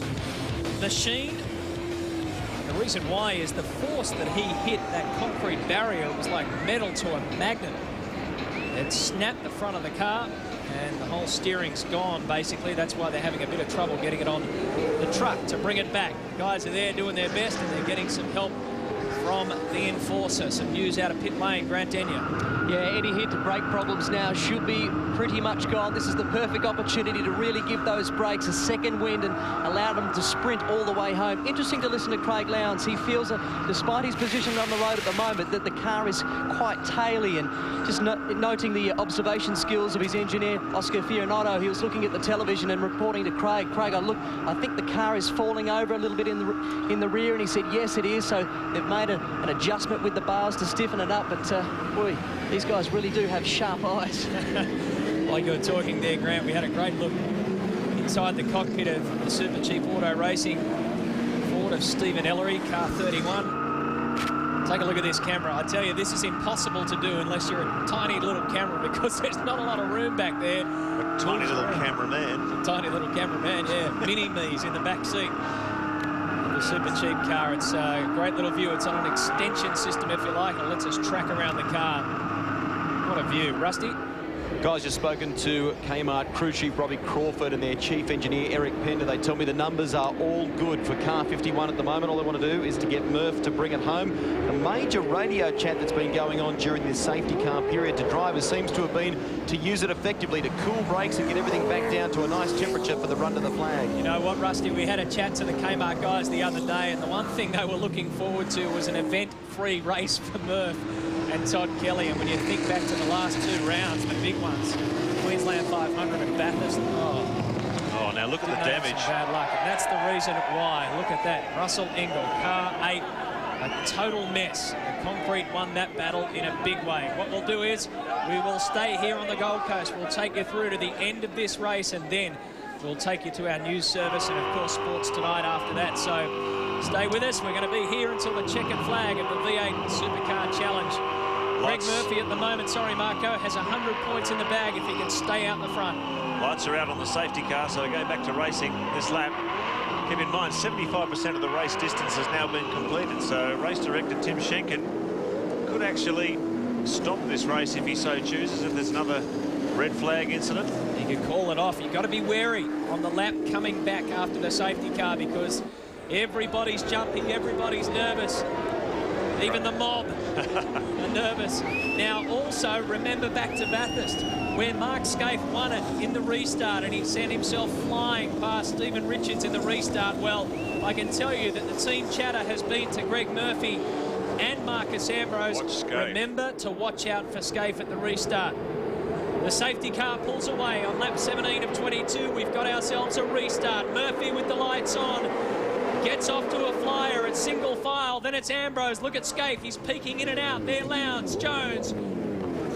machine. The reason why is the force that he hit that concrete barrier was like metal to a magnet. It snapped the front of the car and the whole steering's gone, basically. That's why they're having a bit of trouble getting it on the truck to bring it back. The guys are there doing their best and they're getting some help from the enforcer. Some news out of pit lane, Grant Denyer. Yeah, any hint of brake problems now should be pretty much gone. This is the perfect opportunity to really give those brakes a second wind and allow them to sprint all the way home. Interesting to listen to Craig Lowndes. He feels that despite his position on the road at the moment, that the car is quite taily, and just noting the observation skills of his engineer, Oscar Fionato. He was looking at the television and reporting to Craig. Craig, I think the car is falling over a little bit in the rear, and he said, yes, it is. So they've made an adjustment with the bars to stiffen it up, but boy, these guys really do have sharp eyes. While you were talking there, Grant, we had a great look inside the cockpit of the Super Cheap Auto Racing Ford of Stephen Ellery, car 31. Take a look at this camera. I tell you, this is impossible to do unless you're a tiny little camera, because there's not a lot of room back there. A tiny little cameraman. Tiny little cameraman, yeah. Mini-me's in the back seat. The Super Cheap car. It's a great little view. It's on an extension system, if you like, and lets us track around the car. What a view. Rusty? Guys, just spoken to Kmart crew chief Robbie Crawford and their chief engineer Eric Pender. They tell me the numbers are all good for car 51 at the moment. All they want to do is to get Murph to bring it home. A major radio chat that's been going on during this safety car period to drivers seems to have been to use it effectively to cool brakes and get everything back down to a nice temperature for the run to the flag. You know what, Rusty? We had a chat to the Kmart guys the other day, and the one thing they were looking forward to was an event-free race for Murph and Todd Kelly. And when you think back to the last 2 rounds, the big ones, Queensland 500 and Bathurst, oh, now look at the damage. Bad luck, and that's the reason why. Look at that. Russell Ingall, car 8, a total mess. The concrete won that battle in a big way. What we'll do is we will stay here on the Gold Coast. We'll take you through to the end of this race, and then we'll take you to our news service and, of course, Sports Tonight after that. So stay with us. We're going to be here until the checkered flag of the V8 Supercar Challenge. Greg Murphy at the moment, sorry Marco, has 100 points in the bag if he can stay out the front. Lights are out on the safety car, so going back to racing this lap. Keep in mind, 75% of the race distance has now been completed, so race director Tim Schenken could actually stop this race if he so chooses, if there's another red flag incident. He could call it off. You've got to be wary on the lap coming back after the safety car, because everybody's jumping, everybody's nervous. Even the mob are nervous. Now, also, remember back to Bathurst, where Mark Scaife won it in the restart, and he sent himself flying past Stephen Richards in the restart. Well, I can tell you that the team chatter has been to Greg Murphy and Marcus Ambrose. Remember to watch out for Scaife at the restart. The safety car pulls away on lap 17 of 22. We've got ourselves a restart. Murphy with the lights on. Gets off to a flyer at single file, then it's Ambrose. Look at Scaife, he's peeking in and out. There, Lowndes, Jones.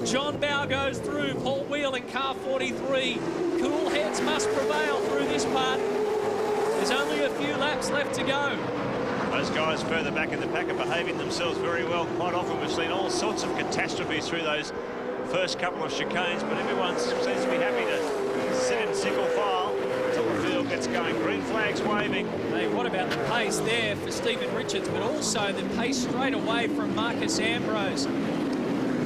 John Bow goes through. Paul Wheel in car 43. Cool heads must prevail through this part. There's only a few laps left to go. Those guys further back in the pack are behaving themselves very well. Quite often we've seen all sorts of catastrophes through those first couple of chicanes, but everyone seems to be happy to sit in single file until the field gets going. Green flags waving. Hey, what about the pace there for Stephen Richards, but also the pace straight away from Marcus Ambrose.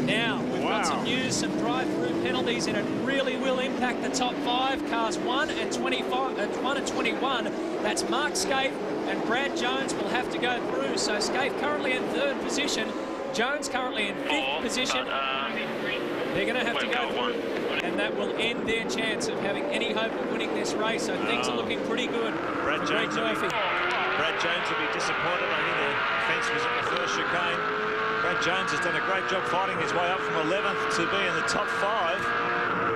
Now, we've got some news, some drive-through penalties, and it really will impact the top 5. Cars 1 and 25, 1 and 21. That's Mark Scaife and Brad Jones will have to go through. So Scaife currently in 3rd position. Jones currently in 5th position. They're going to have to go through, and that will end their chance of having any hope of winning this race. So things are looking pretty good for Greg Murphy. Brad Jones will be disappointed. I think the fence was at the first chicane. Brad Jones has done a great job fighting his way up from 11th to be in the top 5.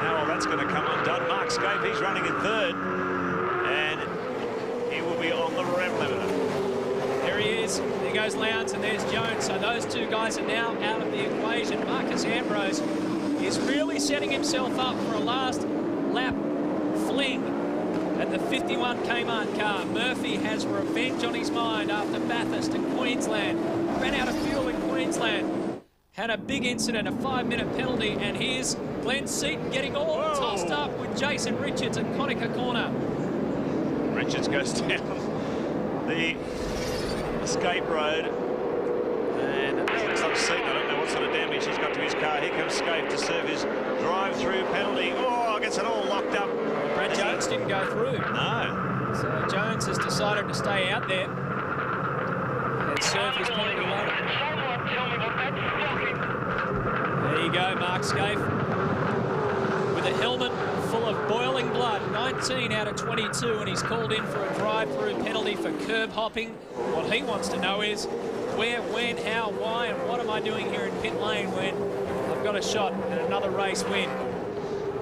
Now, well, that's going to come undone. Mark Scaife, he's running in 3rd, and he will be on the rev limiter. There he is. There goes Lowndes, and there's Jones. So those two guys are now out of the equation. Marcus Ambrose is really setting himself up for a last lap fling at the 51 Kmart car. Murphy has revenge on his mind after Bathurst in Queensland. Ran out of fuel in Queensland. Had a big incident, a 5-minute penalty, and here's Glenn Seaton getting all tossed up with Jason Richards at Conica Corner. Richards goes down the escape road, and it looks like Seaton, I don't know what sort of damage he's got to his car. Here comes Scaife to serve his drive-through penalty. Oh, gets it all locked up. Brad Jones didn't go through. No. So Jones has decided to stay out there and serve his penalty later. There you go, Mark Scaife with a helmet full of boiling blood. 19 out of 22, and he's called in for a drive-through penalty for curb hopping. What he wants to know is where, when, how, why, and what am I doing here in pit lane when I've got a shot at another race win.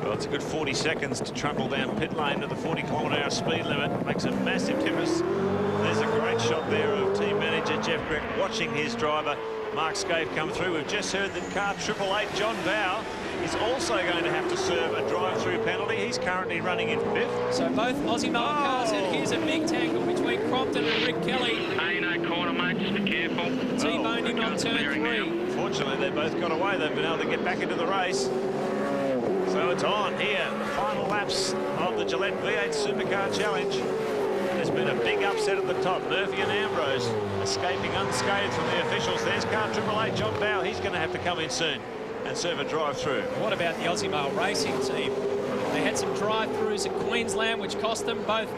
Well, it's a good 40 seconds to trundle down pit lane to the 40-kilometre-hour speed limit. Makes a massive difference. There's a great shot there of team manager Jeff Grech watching his driver Mark Scaife come through. We've just heard that car 888 John Bow is also going to have to serve a drive-through penalty. He's currently running in 5th. So both Aussie mile cars, and here's a big tangle between Crompton and Rick Kelly. Hey, no corner, mate, just be careful. T-boned him on turn 3. Fortunately, they both got away. They've been able to get back into the race. So it's on here. The final laps of the Gillette V8 Supercar Challenge. There's been a big upset at the top. Murphy and Ambrose escaping unscathed from the officials. There's car 888 John Bow. He's going to have to come in soon and serve a drive-through. What about the Aussie Male Racing team? They had some drive-throughs at Queensland, which cost them both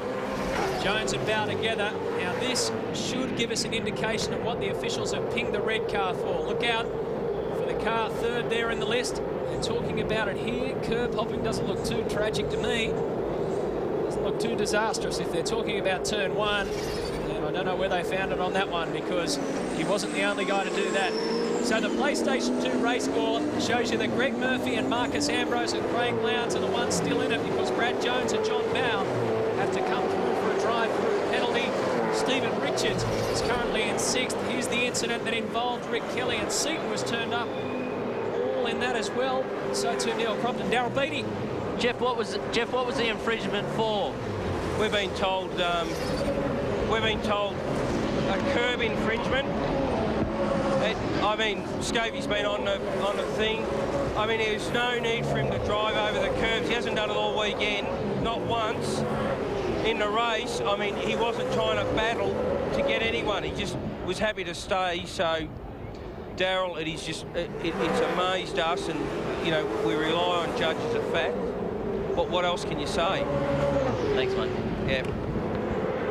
Jones and Bow together. Now this should give us an indication of what the officials have pinged the red car for. Look out for the car 3rd there in the list. They're talking about it here. Curb hopping doesn't look too tragic to me. Doesn't look too disastrous if they're talking about turn 1. And I don't know where they found it on that one, because he wasn't the only guy to do that. So the PlayStation 2 race score shows you that Greg Murphy and Marcus Ambrose and Craig Lowndes are the ones still in it, because Brad Jones and John Bow have to come through for a drive-through penalty. Stephen Richards is currently in 6th. Here's the incident that involved Rick Kelly, and Seaton was turned up all in that as well. So too Neil Crompton. Darryl Beattie. Jeff, what was the infringement for? We've been told a curb infringement. I mean, Scaife's been on the thing. I mean, there's no need for him to drive over the curbs. He hasn't done it all weekend, not once in the race. I mean, he wasn't trying to battle to get anyone. He just was happy to stay. So, Darryl, it's amazed us, and you know, we rely on judges of fact. But what else can you say? Thanks, mate. Yeah.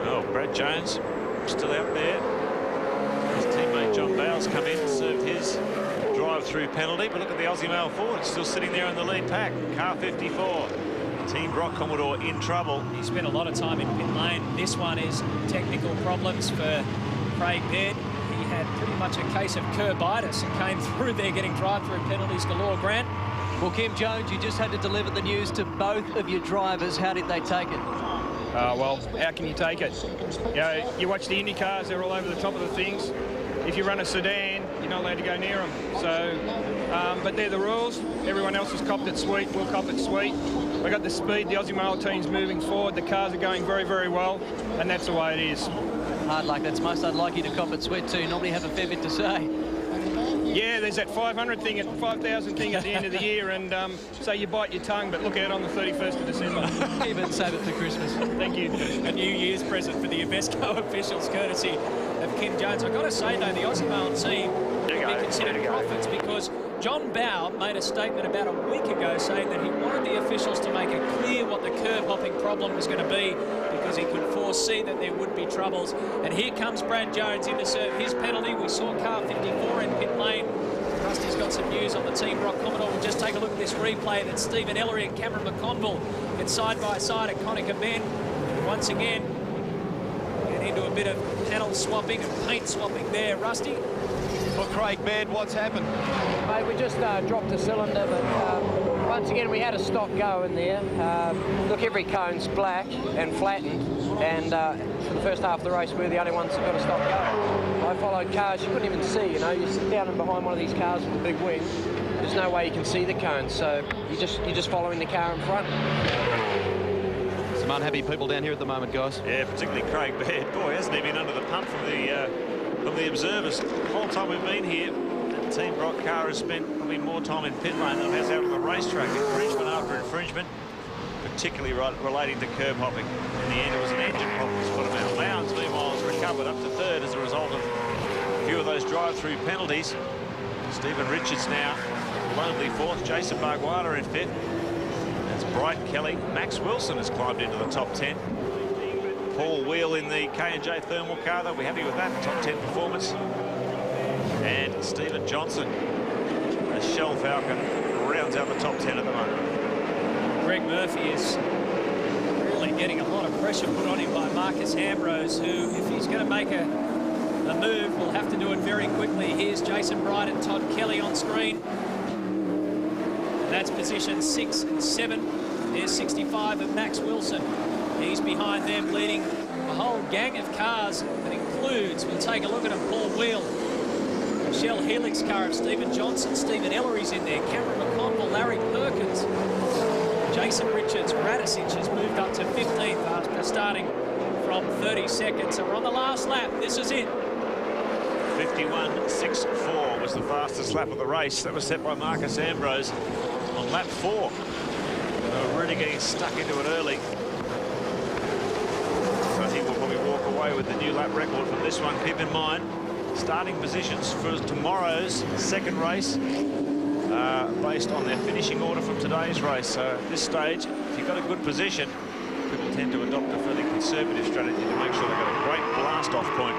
Oh, Brad Jones still out there. His teammate John Bow's come in and served his drive-through penalty. But look at the Aussie Male Ford, still sitting there in the lead pack. Car 54. Team Brock Commodore in trouble. He spent a lot of time in pit lane. This one is technical problems for Craig Baird. He had pretty much a case of curbitis and came through there getting drive-through penalties galore. Grant? Well, Kim Jones, you just had to deliver the news to both of your drivers. How did they take it? Well, how can you take it? You know, you watch the Indy cars, they're all over the top of the things. If you run a sedan, you're not allowed to go near them. So but they're the rules. Everyone else has copped it sweet. We'll cop it sweet. We've got the speed. The Aussie Mail team's moving forward. The cars are going very, very well, and that's the way it is. Hard luck. That's most unlikely to cop it sweet too. You normally have a fair bit to say. Yeah, there's that 500 thing, 5,000 thing at the end of the year, and so you bite your tongue, but look out on the 31st of December. Keep it and save it for Christmas. Thank you. A New Year's present for the Invesco officials, courtesy of Kim Jones. I've got to say, though, the Aussie Mail team will be considered prophets because John Bowe made a statement about a week ago saying that he wanted the officials to make it clear what the curb hopping problem was going to be because he could foresee that there would be troubles. And here comes Brad Jones in to serve his penalty. We saw car 54 in pit lane. Rusty's got some news on the Team Rock Commodore. We'll just take a look at this replay that Stephen Ellery and Cameron McConville get side by side at Conica Bend. Once again, get into a bit of panel swapping and paint swapping there. Rusty? Well, Craig Baird, what's happened? Mate, we just dropped a cylinder, but once again we had a stop go in there. Look, every cone's black and flattened, and for the first half of the race we're the only ones that got a stop go. I followed cars you couldn't even see, you know. You sit down and behind one of these cars with a big wing, there's no way you can see the cones, so you're just following the car in front. Some unhappy people down here at the moment, guys. Yeah, particularly Craig Baird. Boy, hasn't he been under the pump from the observers. The whole time we've been here, the Team Rock car has spent probably more time in pit lane than it has out on the racetrack. Infringement after infringement, particularly relating to curb hopping. In the end, it was an engine problem that's put him out. Lowndes, meanwhile, has recovered up to third as a result of a few of those drive-through penalties. Stephen Richards now lonely fourth. Jason Barguana in fifth. That's Bright Kelly. Max Wilson has climbed into the top 10. Paul Wheel in the K&J thermal car. They'll be happy with that top 10 performance. And Stephen Johnson, a Shell Falcon, rounds out the top 10 at the moment. Greg Murphy is really getting a lot of pressure put on him by Marcus Ambrose, who, if he's going to make a move, will have to do it very quickly. Here's Jason Bright and Todd Kelly on screen. And that's position 6 and 7. There's 65 of Max Wilson. He's behind them, leading a whole gang of cars that includes, we'll take a look at him, Paul Wheel, Shell Helix car of Stephen Johnson, Stephen Ellery's in there, Cameron McConville, Larry Perkins, Jason Richards. Radisich has moved up to 15th after starting from 32nd. So we're on the last lap. This is it. 51.64 was the fastest lap of the race. That was set by Marcus Ambrose on lap 4. They were really getting stuck into it early. He will probably walk away with the new lap record from this one. Keep in mind, starting positions for tomorrow's second race based on their finishing order from today's race. So at this stage, if you've got a good position, people tend to adopt a fairly conservative strategy to make sure they've got a great blast-off point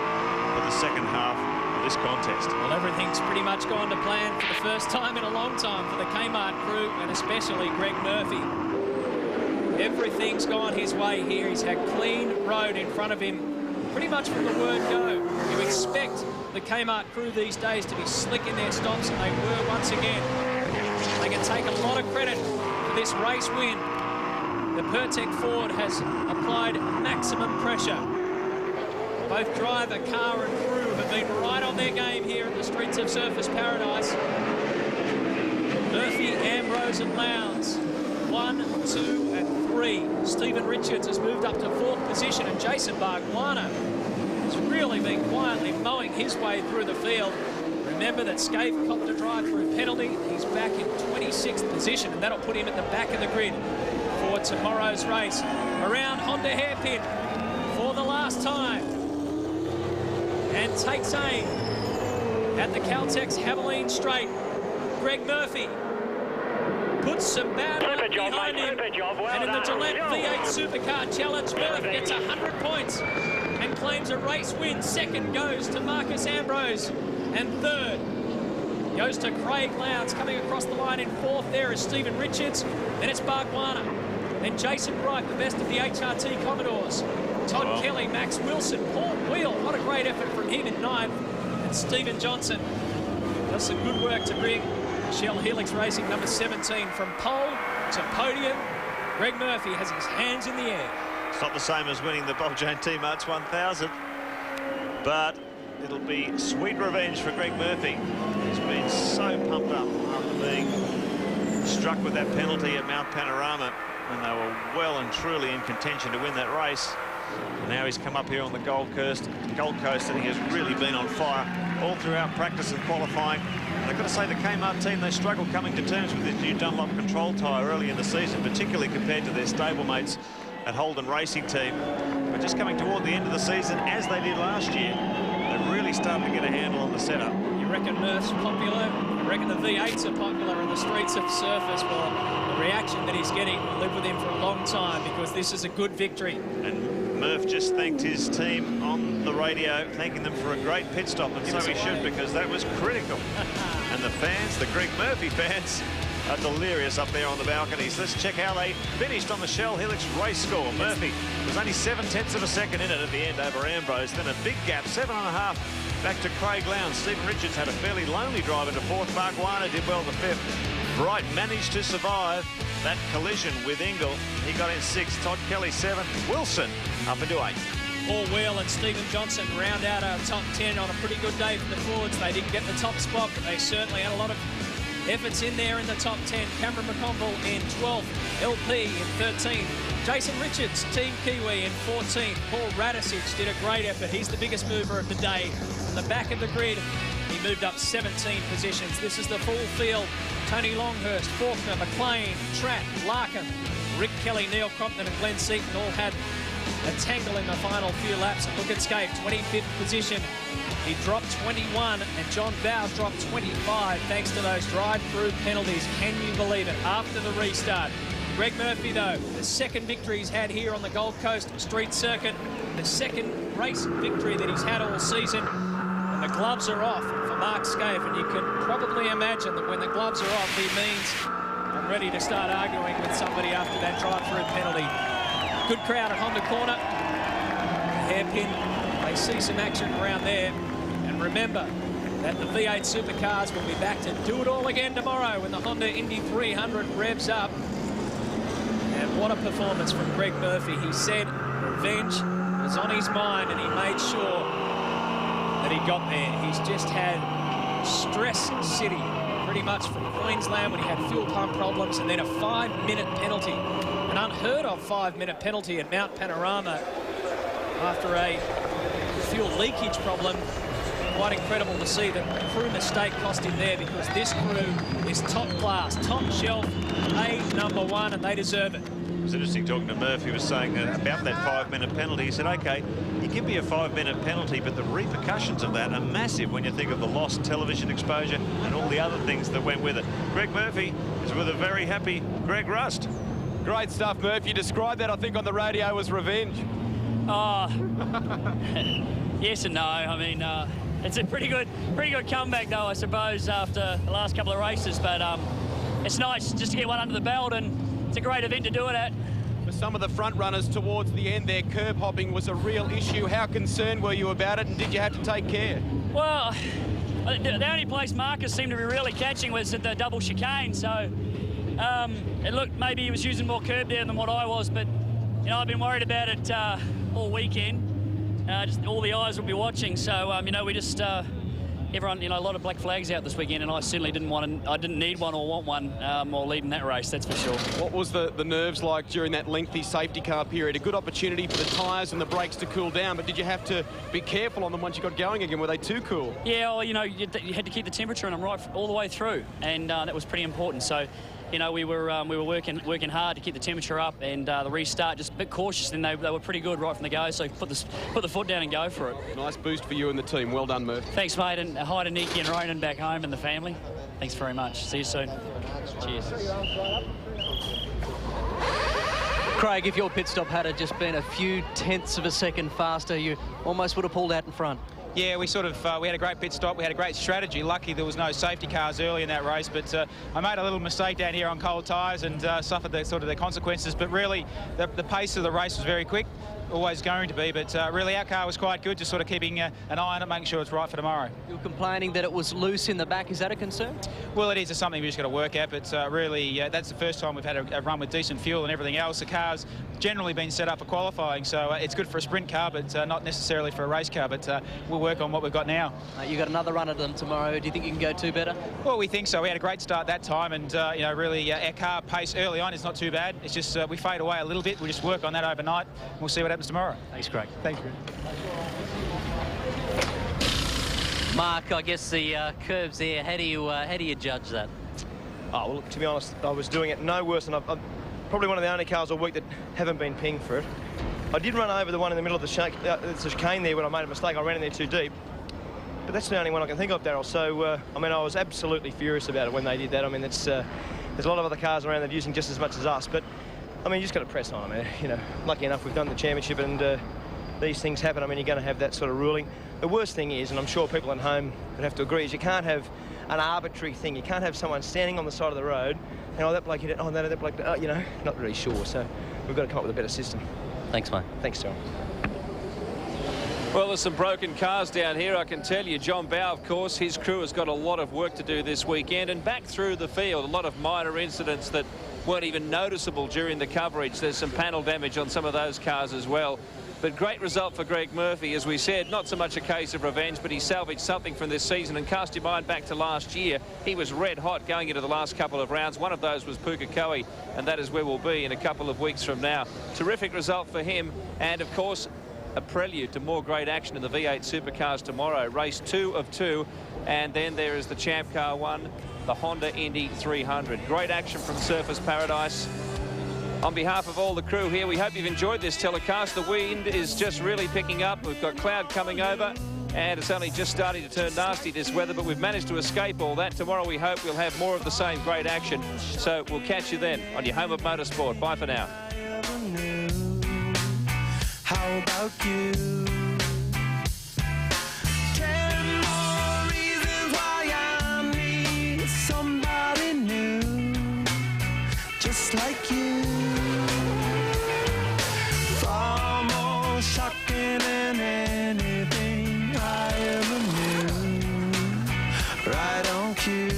for the second half of this contest. Well, everything's pretty much gone to plan for the first time in a long time for the Kmart crew, and especially Greg Murphy. Everything's gone his way here. He's had clean road in front of him pretty much from the word go. You expect the Kmart crew these days to be slick in their stops, and they were once again. They can take a lot of credit for this race win. The Pertec Ford has applied maximum pressure. Both driver, car and crew have been right on their game here at the streets of Surfers Paradise. Murphy, Ambrose and Lowndes. 1, 2 and 3. Stephen Richards has moved up to 4th position, and Jason Barguana has really been quietly mowing his way through the field. Remember that Scaife copped a drive-through penalty. He's back in 26th position, and that'll put him at the back of the grid for tomorrow's race. Around Honda Hairpin for the last time. And takes aim at the Caltex Haviline Straight. Greg Murphy puts some bad luck behind him. And in the Gillette V8 Supercar Challenge, Murph gets 100 points and claims a race win. Second goes to Marcus Ambrose. And third goes to Craig Lowndes. Coming across the line in 4th there is Stephen Richards. Then it's Barguana. Then Jason Bright, the best of the HRT Commodores. Todd Kelly, Max Wilson, Paul Wheel. What a great effort from him in 9th. And Stephen Johnson does some good work to bring Shell Helix Racing number 17 from pole to podium. Greg Murphy has his hands in the air. It's not the same as winning the Bob Jane T-Marts 1000, but it'll be sweet revenge for Greg Murphy. He's been so pumped up after being struck with that penalty at Mount Panorama, and they were well and truly in contention to win that race. And now he's come up here on the Gold Coast, and he has really been on fire all throughout practice and qualifying. And I've got to say, the Kmart team, they struggled coming to terms with this new Dunlop control tyre early in the season, particularly compared to their stablemates at Holden Racing Team. But just coming toward the end of the season, as they did last year, they're really starting to get a handle on the setup. You reckon Murph's popular? You reckon the V8s are popular in the streets of surface? Well, the reaction that he's getting will live with him for a long time, because this is a good victory. And Murph just thanked his team on the radio, thanking them for a great pit stop, and so he should, because that was critical. And the fans, the Greg Murphy fans, are delirious up there on the balconies. Let's check how they finished on the Shell Helix race score. Murphy was only 7/10 of a second in it at the end over Ambrose. Then a big gap, 7.5 back to Craig Lowndes. Stephen Richards had a fairly lonely drive into fourth. Mark Weiner did well to fifth. Bright managed to survive that collision with Ingle. He got in sixth. Todd Kelly 7th. Wilson up into 8th. Paul Wheel and Stephen Johnson round out our top 10 on a pretty good day for the Fords. They didn't get the top spot, but they certainly had a lot of efforts in there in the top 10. Cameron McConville in 12th, LP in 13th, Jason Richards, Team Kiwi in 14th. Paul Radicic did a great effort. He's the biggest mover of the day. On the back of the grid, he moved up 17 positions. This is the full field. Tony Longhurst, Faulkner, McLean, Trapp, Larkin, Rick Kelly, Neil Crompton and Glenn Seaton all had a tangle in the final few laps. And look at Skate, 25th position. He dropped 21 and John Bowes dropped 25 thanks to those drive-through penalties. Can you believe it? After the restart. Greg Murphy, though, the second victory he's had here on the Gold Coast Street Circuit, the second race victory that he's had all season. And the gloves are off for Mark Scaife, and you can probably imagine that when the gloves are off, he means I'm ready to start arguing with somebody after that drive-through penalty. Good crowd at Honda Corner. Hairpin. They see some action around there. And remember that the V8 Supercars will be back to do it all again tomorrow when the Honda Indy 300 revs up. And what a performance from Greg Murphy. He said revenge was on his mind, and he made sure that he got there. He's just had Stress City pretty much from Queensland when he had fuel pump problems, and then a 5-minute penalty. An unheard of 5-minute penalty at Mount Panorama after a fuel leakage problem. Quite incredible to see that the crew mistake cost him there, because this crew is top class, top shelf, #1, and they deserve it. It was interesting talking to Murph. He was saying about that 5-minute penalty. He said, OK, you give me a 5-minute penalty, but the repercussions of that are massive when you think of the lost television exposure and all the other things that went with it. Greg Murphy is with a very happy Greg Rust. Great stuff, Murph. You described that, I think, on the radio as revenge. Oh, yes and no. I mean, it's a pretty good comeback, though, I suppose, after the last couple of races. But it's nice just to get one under the belt, and it's a great event to do it at. For some of the front runners towards the end, their curb hopping was a real issue. How concerned were you about it, and did you have to take care? Well, the only place Marcus seemed to be really catching was at the double chicane. So it looked maybe he was using more curb there than what I was, but you know, I've been worried about it all weekend. Just all the eyes will be watching. So you know, we just everyone, you know, a lot of black flags out this weekend, and I certainly didn't want to. I didn't need one or want one while leading that race. That's for sure. What was the nerves like during that lengthy safety car period? A good opportunity for the tyres and the brakes to cool down, but did you have to be careful on them once you got going again? Were they too cool? Yeah, well, you know, you had to keep the temperature in them right all the way through, and that was pretty important. So, you know, we were working hard to keep the temperature up, and the restart just a bit cautious. And they were pretty good right from the go. So put the foot down and go for it. Nice boost for you and the team. Well done, Murph. Thanks, mate, and hi to Nikki and Ronan back home and the family. Thanks very much. See you soon. Cheers. Craig, if your pit stop had just been a few tenths of a second faster, you almost would have pulled out in front. Yeah, we sort of we had a great pit stop. We had a great strategy. Lucky there was no safety cars early in that race, but I made a little mistake down here on cold tyres and suffered the consequences. But really, the pace of the race was very quick. always going to be, but really our car was quite good, just sort of keeping an eye on it, making sure it's right for tomorrow. You were complaining that it was loose in the back. Is that a concern? Well, it is. It's something we just got to work at, but really that's the first time we've had a run with decent fuel and everything else. The car's generally been set up for qualifying, so it's good for a sprint car, but not necessarily for a race car, but we'll work on what we've got now. You've got another run at them tomorrow. Do you think you can go 2 better? Well, we think so. We had a great start that time, and you know, really our car pace early on is not too bad. It's just we fade away a little bit. We'll just work on that overnight, and we'll see what happens tomorrow. Thanks, Craig. Thanks, Chris. Mark, I guess the curves there, how do you judge that? Oh, well, look, to be honest, I was doing it no worse than I'm probably one of the only cars all week that haven't been pinged for it. I did run over the one in the middle of the chicane there when I made a mistake. I ran in there too deep. But that's the only one I can think of, Daryl. So, I mean, I was absolutely furious about it when they did that. I mean, there's a lot of other cars around that are using just as much as us. But, I mean, you just got to press on, man. You know, lucky enough we've done the championship and these things happen. I mean, you're going to have that sort of ruling. The worst thing is, and I'm sure people at home would have to agree, is you can't have an arbitrary thing. You can't have someone standing on the side of the road and, oh, that bloke hit it, oh, that bloke, you know, not really sure. So we've got to come up with a better system. Thanks, mate. Thanks, John. Well, there's some broken cars down here, I can tell you. John Bowe, of course, his crew has got a lot of work to do this weekend. And back through the field, a lot of minor incidents that weren't even noticeable during the coverage. There's some panel damage on some of those cars as well. But great result for Greg Murphy, as we said. Not so much a case of revenge, but he salvaged something from this season. And cast your mind back to last year, he was red hot going into the last couple of rounds. One of those was Pukekohe, and that is where we'll be in a couple of weeks from now. Terrific result for him. And, of course, a prelude to more great action in the V8 Supercars tomorrow. Race 2 of 2. And then there is the Champ Car 1, the Honda Indy 300. Great action from Surfers Paradise. On behalf of all the crew here, we hope you've enjoyed this telecast. The wind is just really picking up. We've got cloud coming over, and it's only just starting to turn nasty, this weather, but we've managed to escape all that. Tomorrow we hope we'll have more of the same great action. So we'll catch you then on your home of motorsport. Bye for now. How about you? 10 more reasons why I need somebody new, just like you. Far more shocking than anything I ever knew. Right on cue.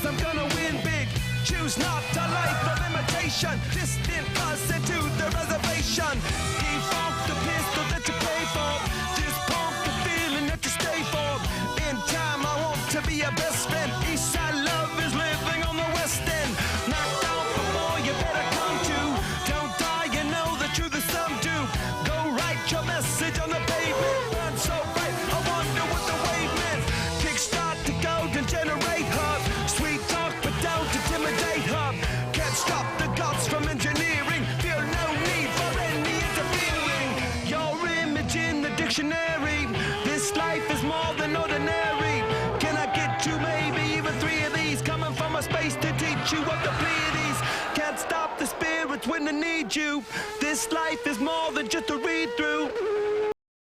I'm gonna win big. Choose not a life of imitation. Distant us into the reservation. Default the pistol that you pay for. Just pump the feeling that you stay for. In time I want to be your best friend. Eastside love is living on the west end. Knocked out before you better come to. Don't die, you know the truth is some do. Go write your message on the pavement. Burn so bright, I wonder what the wave meant. Kickstart the golden generate hub. Sweet talk, but don't intimidate hub. Can't stop the gods from engineering. Feel no need for any interfering. Your image in the dictionary. This life is more than ordinary. Can I get you maybe even 3 of these? Coming from a space to teach you what the Pleiades. Can't stop the spirits when they need you. This life is more than just a read-through.